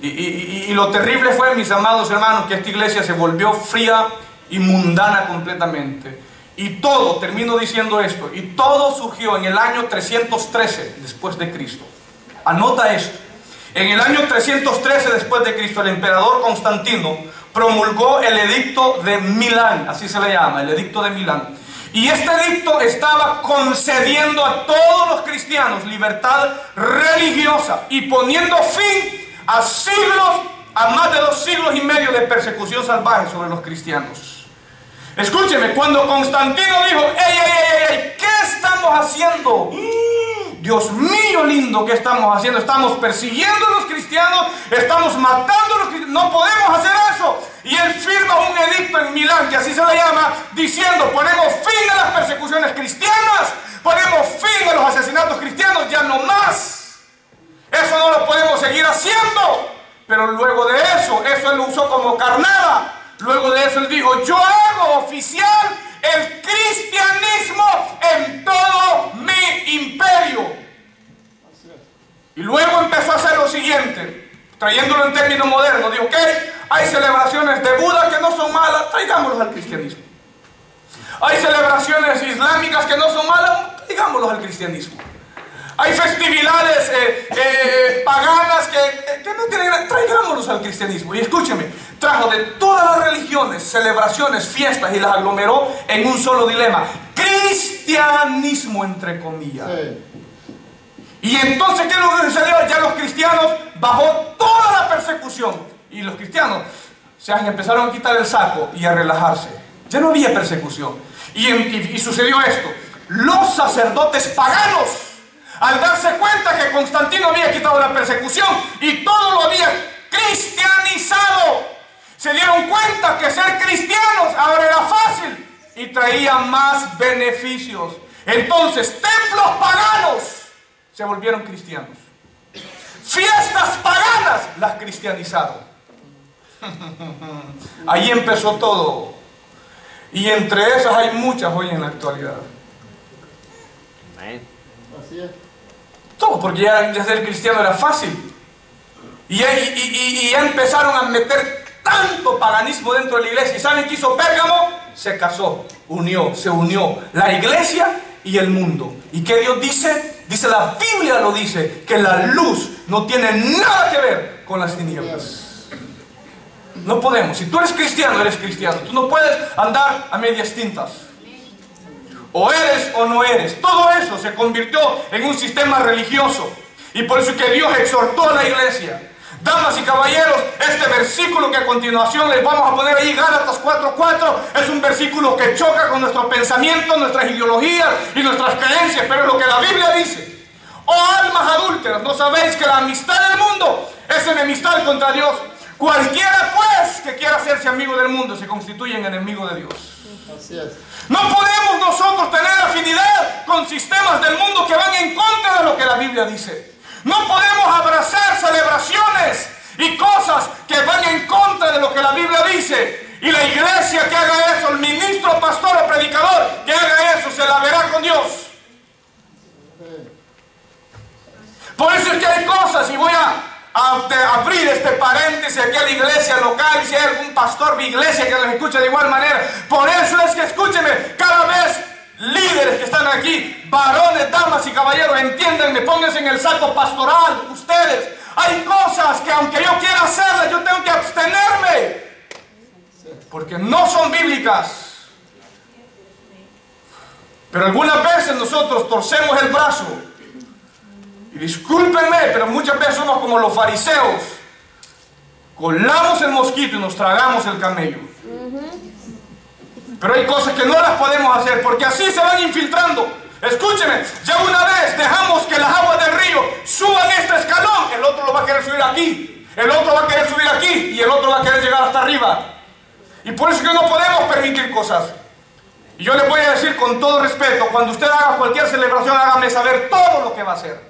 Y lo terrible fue, mis amados hermanos, que esta iglesia se volvió fría y mundana completamente. Y todo, termino diciendo esto, y todo surgió en el año 313 después de Cristo. Anota esto. En el año 313 después de Cristo, el emperador Constantino promulgó el edicto de Milán, así se le llama, el edicto de Milán. Y este edicto estaba concediendo a todos los cristianos libertad religiosa y poniendo fin a siglos, a más de 2 siglos y medio de persecución salvaje sobre los cristianos. Escúcheme, cuando Constantino dijo, ¡ey! ¿Qué estamos haciendo? Dios mío lindo, ¿qué estamos haciendo? Estamos persiguiendo a los cristianos, estamos matando a los cristianos, no podemos hacer eso. Y él firma un edicto en Milán, que así se le llama, diciendo, ponemos fin a las persecuciones cristianas, ponemos fin a los asesinatos cristianos, ya no más. Eso no lo podemos seguir haciendo. Pero luego de eso él lo usó como carnada. Luego de eso él dijo, yo hago oficial el cristianismo en todo mi imperio. Y luego empezó a hacer lo siguiente, trayéndolo en términos modernos. Dijo, ok, hay celebraciones de Buda que no son malas, traigámoslos al cristianismo. Hay celebraciones islámicas que no son malas, traigámoslos al cristianismo. Hay festividades paganas que no tienen, traigámoslos al cristianismo. Y escúcheme, trajo de todas las religiones, celebraciones, fiestas y las aglomeró en un solo dilema: cristianismo, entre comillas. Sí. Y entonces, ¿qué es lo que sucedió? Ya los cristianos bajó toda la persecución. Y los cristianos empezaron a quitar el saco y a relajarse. Ya no había persecución. Y sucedió esto: los sacerdotes paganos, al darse cuenta que Constantino había quitado la persecución y todo lo había cristianizado, se dieron cuenta que ser cristianos ahora era fácil y traía más beneficios. Entonces, templos paganos se volvieron cristianos. Fiestas paganas las cristianizaron. Ahí empezó todo. Y entre esas hay muchas hoy en la actualidad. Así es. Todo, porque ya ser cristiano era fácil. Y ya empezaron a meter tanto paganismo dentro de la iglesia. ¿Y saben qué hizo Pérgamo? Se casó, se unió la iglesia y el mundo. ¿Y qué Dios dice? Dice, la Biblia lo dice, que la luz no tiene nada que ver con las tinieblas. No podemos. Si tú eres cristiano, eres cristiano. Tú no puedes andar a medias tintas. O eres o no eres. Todo eso se convirtió en un sistema religioso. Y por eso es que Dios exhortó a la iglesia. Damas y caballeros, este versículo que a continuación les vamos a poner ahí, Gálatas 4:4, es un versículo que choca con nuestro pensamiento, nuestras ideologías y nuestras creencias, pero es lo que la Biblia dice. Oh almas adúlteras, ¿no sabéis que la amistad del mundo es enemistad contra Dios? Cualquiera pues que quiera hacerse amigo del mundo se constituye en enemigo de Dios. Así es. No podemos nosotros tener afinidad con sistemas del mundo que van en contra de lo que la Biblia dice. No podemos abrazar celebraciones y cosas que van en contra de lo que la Biblia dice. Y la iglesia que haga eso, el ministro, pastor o predicador que haga eso, se la verá con Dios. Por eso es que hay cosas, y voy a abrir este paréntesis aquí a la iglesia local, y si hay algún pastor de iglesia que los escuche de igual manera. Por eso es que, escúcheme, cada vez líderes que están aquí, varones, damas y caballeros, entiéndanme, pónganse en el saco pastoral, ustedes. Hay cosas que aunque yo quiera hacerlas, yo tengo que abstenerme, porque no son bíblicas. Pero algunas veces nosotros torcemos el brazo Y discúlpenme, pero muchas veces somos como los fariseos. Colamos el mosquito y nos tragamos el camello. Pero hay cosas que no las podemos hacer porque así se van infiltrando. Escúcheme, ya una vez dejamos que las aguas del río suban este escalón, el otro lo va a querer subir aquí, el otro va a querer subir aquí y el otro va a querer llegar hasta arriba. Y por eso es que no podemos permitir cosas. Y yo le voy a decir con todo respeto, cuando usted haga cualquier celebración, hágame saber todo lo que va a hacer.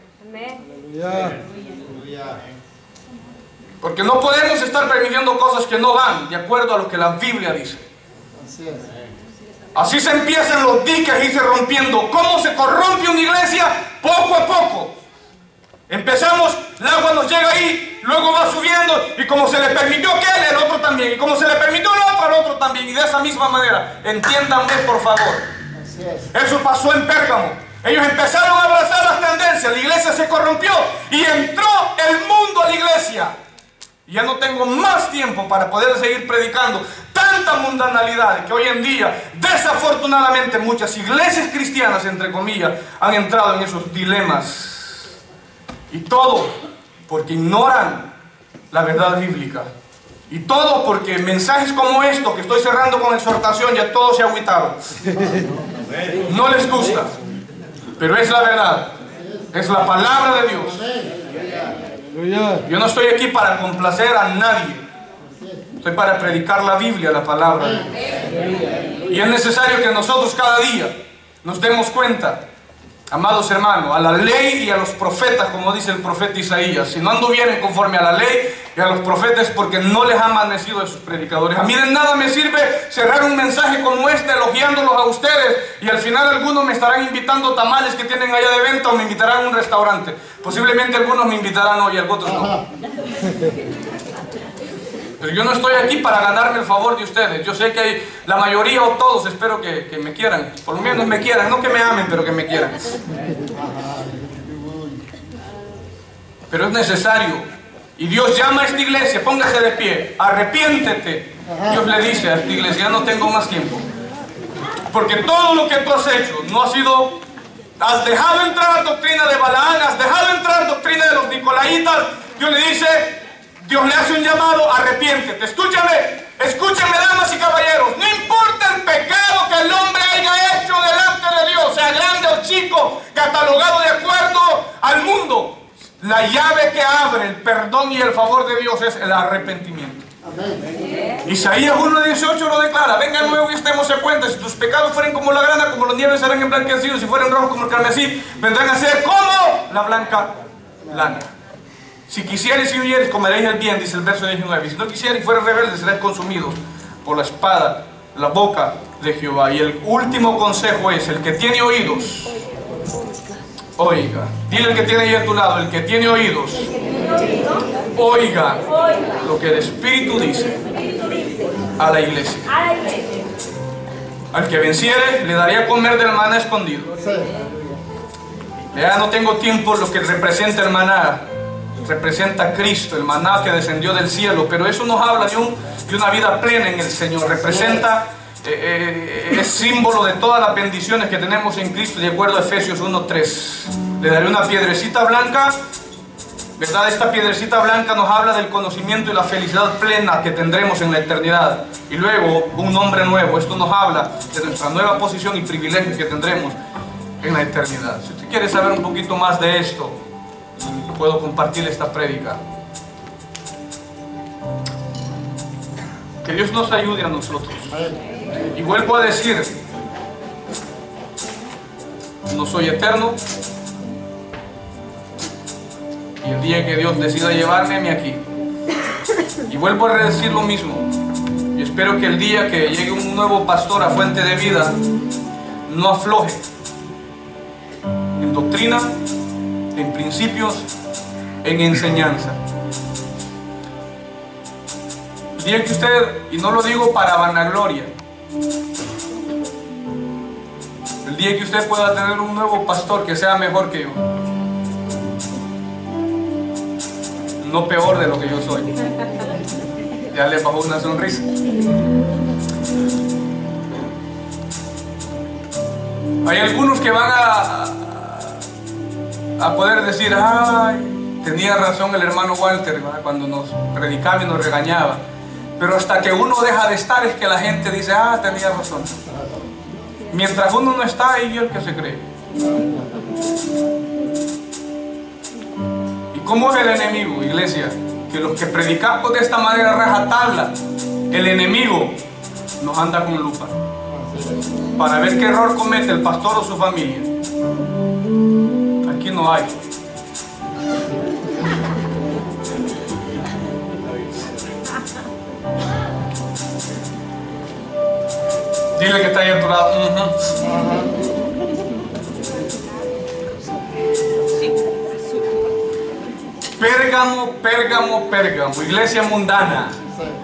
Porque no podemos estar permitiendo cosas que no van de acuerdo a lo que la Biblia dice. Así es. Así se empiezan los diques y se rompiendo. ¿Cómo se corrompe una iglesia? Poco a poco. Empezamos, el agua nos llega ahí, luego va subiendo, y como se le permitió a aquel, el otro también, y como se le permitió al otro también, y de esa misma manera. Entiéndanme, por favor. Así es. Eso pasó en Pérgamo. Ellos empezaron a abrazar las tendencias, la iglesia se corrompió y entró el mundo a la iglesia. Y ya no tengo más tiempo para poder seguir predicando tanta mundanalidad que hoy en día, desafortunadamente, muchas iglesias cristianas, entre comillas, han entrado en esos dilemas. Y todo porque ignoran la verdad bíblica. Y todo porque mensajes como estos que estoy cerrando con exhortación, ya todos se agüitaron. No les gusta, pero es la verdad. Es la palabra de Dios. Yo no estoy aquí para complacer a nadie. Estoy para predicar la Biblia, la palabra. Y es necesario que nosotros cada día nos demos cuenta, amados hermanos, a la ley y a los profetas, como dice el profeta Isaías. Si no anduvieren conforme a la ley y a los profetas, porque no les ha amanecido a sus predicadores. A mí de nada me sirve cerrar un mensaje como este elogiándolos a ustedes y al final algunos me estarán invitando tamales que tienen allá de venta o me invitarán a un restaurante. Posiblemente algunos me invitarán hoy y otros no. Pero yo no estoy aquí para ganarme el favor de ustedes. Yo sé que hay la mayoría o todos, espero que me quieran. Por lo menos me quieran, no que me amen, pero que me quieran. Pero es necesario. Y Dios llama a esta iglesia, póngase de pie, arrepiéntete. Dios le dice a esta iglesia, ya no tengo más tiempo. Porque todo lo que tú has hecho no ha sido... Has dejado entrar la doctrina de Balaán, has dejado entrar la doctrina de los nicolaitas. Dios le dice, Dios le hace un llamado, arrepiéntete. Escúchame, escúchame, damas y caballeros. No importa el pecado que el hombre haya hecho delante de Dios, sea grande o chico, catalogado de acuerdo al mundo. La llave que abre el perdón y el favor de Dios es el arrepentimiento. Amén. Isaías 1:18 lo declara. Vengan luego y estemos en cuenta. Si tus pecados fueren como la grana, como los nieves serán emblanquecidos. Si fueren rojos como el carmesí, vendrán a ser como la blanca lana. Si quisieres y huyeres, comeréis el bien, dice el verso 19. Si no quisieres y fueres rebeldes, seréis consumidos por la espada, la boca de Jehová. Y el último consejo es, el que tiene oídos, oiga. Dile al que tiene ahí a tu lado, el que tiene oídos, oiga lo que el Espíritu dice a la iglesia. Al que venciere, le daría a comer del maná escondido. Ya no tengo tiempo, lo que representa el maná. Representa a Cristo, el maná que descendió del cielo, pero eso nos habla de una vida plena en el Señor. Representa, es símbolo de todas las bendiciones que tenemos en Cristo, de acuerdo a Efesios 1:3. Le daré una piedrecita blanca, ¿verdad? Esta piedrecita blanca nos habla del conocimiento y la felicidad plena que tendremos en la eternidad. Y luego un nombre nuevo. Esto nos habla de nuestra nueva posición y privilegios que tendremos en la eternidad. Si usted quiere saber un poquito más de esto, puedo compartir esta prédica. Que Dios nos ayude a nosotros. Y vuelvo a decir, no soy eterno, y el día que Dios decida llevarme aquí, y vuelvo a decir lo mismo, y espero que el día que llegue un nuevo pastor a Fuente de Vida no afloje en doctrina, en principios, en enseñanza. El día que usted, y no lo digo para vanagloria, el día que usted pueda tener un nuevo pastor que sea mejor que yo, no peor de lo que yo soy, ya le bajó una sonrisa. Hay algunos que van a poder decir, ay, tenía razón el hermano Walter, ¿verdad?, cuando nos predicaba y nos regañaba. Pero hasta que uno deja de estar es que la gente dice, ah, tenía razón. Mientras uno no está, ahí el que se cree. ¿Y cómo es el enemigo, iglesia? Que los que predicamos de esta manera rajatabla, el enemigo nos anda con lupa para ver qué error comete el pastor o su familia. Aquí no hay. Dile que está ahí a tu lado. Pérgamo, Pérgamo, Pérgamo, iglesia mundana.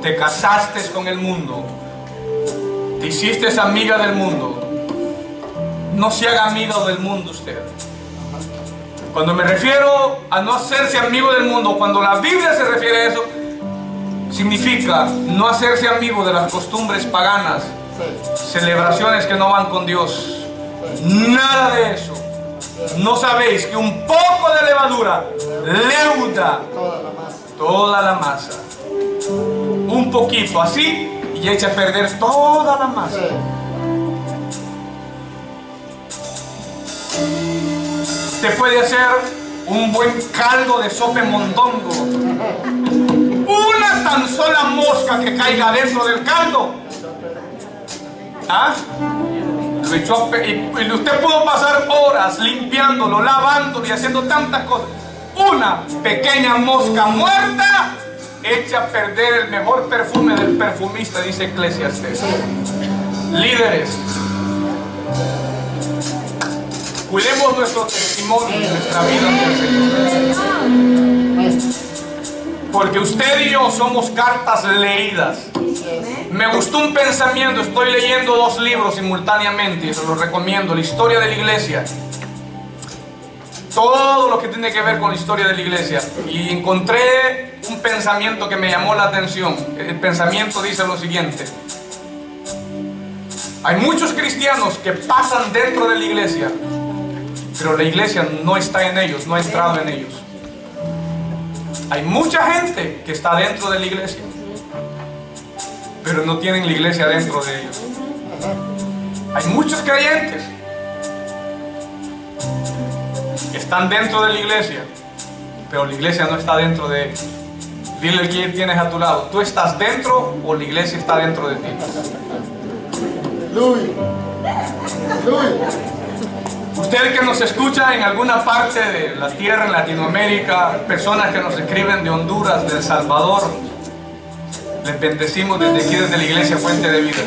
Te casaste con el mundo. Te hiciste amiga del mundo. No se haga amigo del mundo usted. Cuando me refiero a no hacerse amigo del mundo, cuando la Biblia se refiere a eso, significa no hacerse amigo de las costumbres paganas, celebraciones que no van con Dios. Nada de eso. ¿No sabéis que un poco de levadura leuda toda la masa? Un poquito así y echa a perder toda la masa. Te puede hacer un buen caldo de sope mondongo. Una tan sola mosca que caiga dentro del caldo, ¿ah?, lo echó y usted pudo pasar horas limpiándolo, lavándolo y haciendo tantas cosas. Una pequeña mosca muerta echa a perder el mejor perfume del perfumista, dice Eclesiastés. Líderes, cuidemos nuestro testimonio y nuestra vida con el Señor. Porque usted y yo somos cartas leídas. Me gustó un pensamiento, estoy leyendo 2 libros simultáneamente y se los recomiendo, la historia de la iglesia. Todo lo que tiene que ver con la historia de la iglesia. Y encontré un pensamiento que me llamó la atención. El pensamiento dice lo siguiente: hay muchos cristianos que pasan dentro de la iglesia, pero la iglesia no está en ellos, no ha entrado en ellos. Hay mucha gente que está dentro de la iglesia, pero no tienen la iglesia dentro de ellos. Hay muchos creyentes que están dentro de la iglesia, pero la iglesia no está dentro de ellos. Dile quién tienes a tu lado: ¿tú estás dentro o la iglesia está dentro de ti? Usted que nos escucha en alguna parte de la tierra, en Latinoamérica, personas que nos escriben de Honduras, de El Salvador, les bendecimos desde aquí, desde la iglesia Fuente de Vida.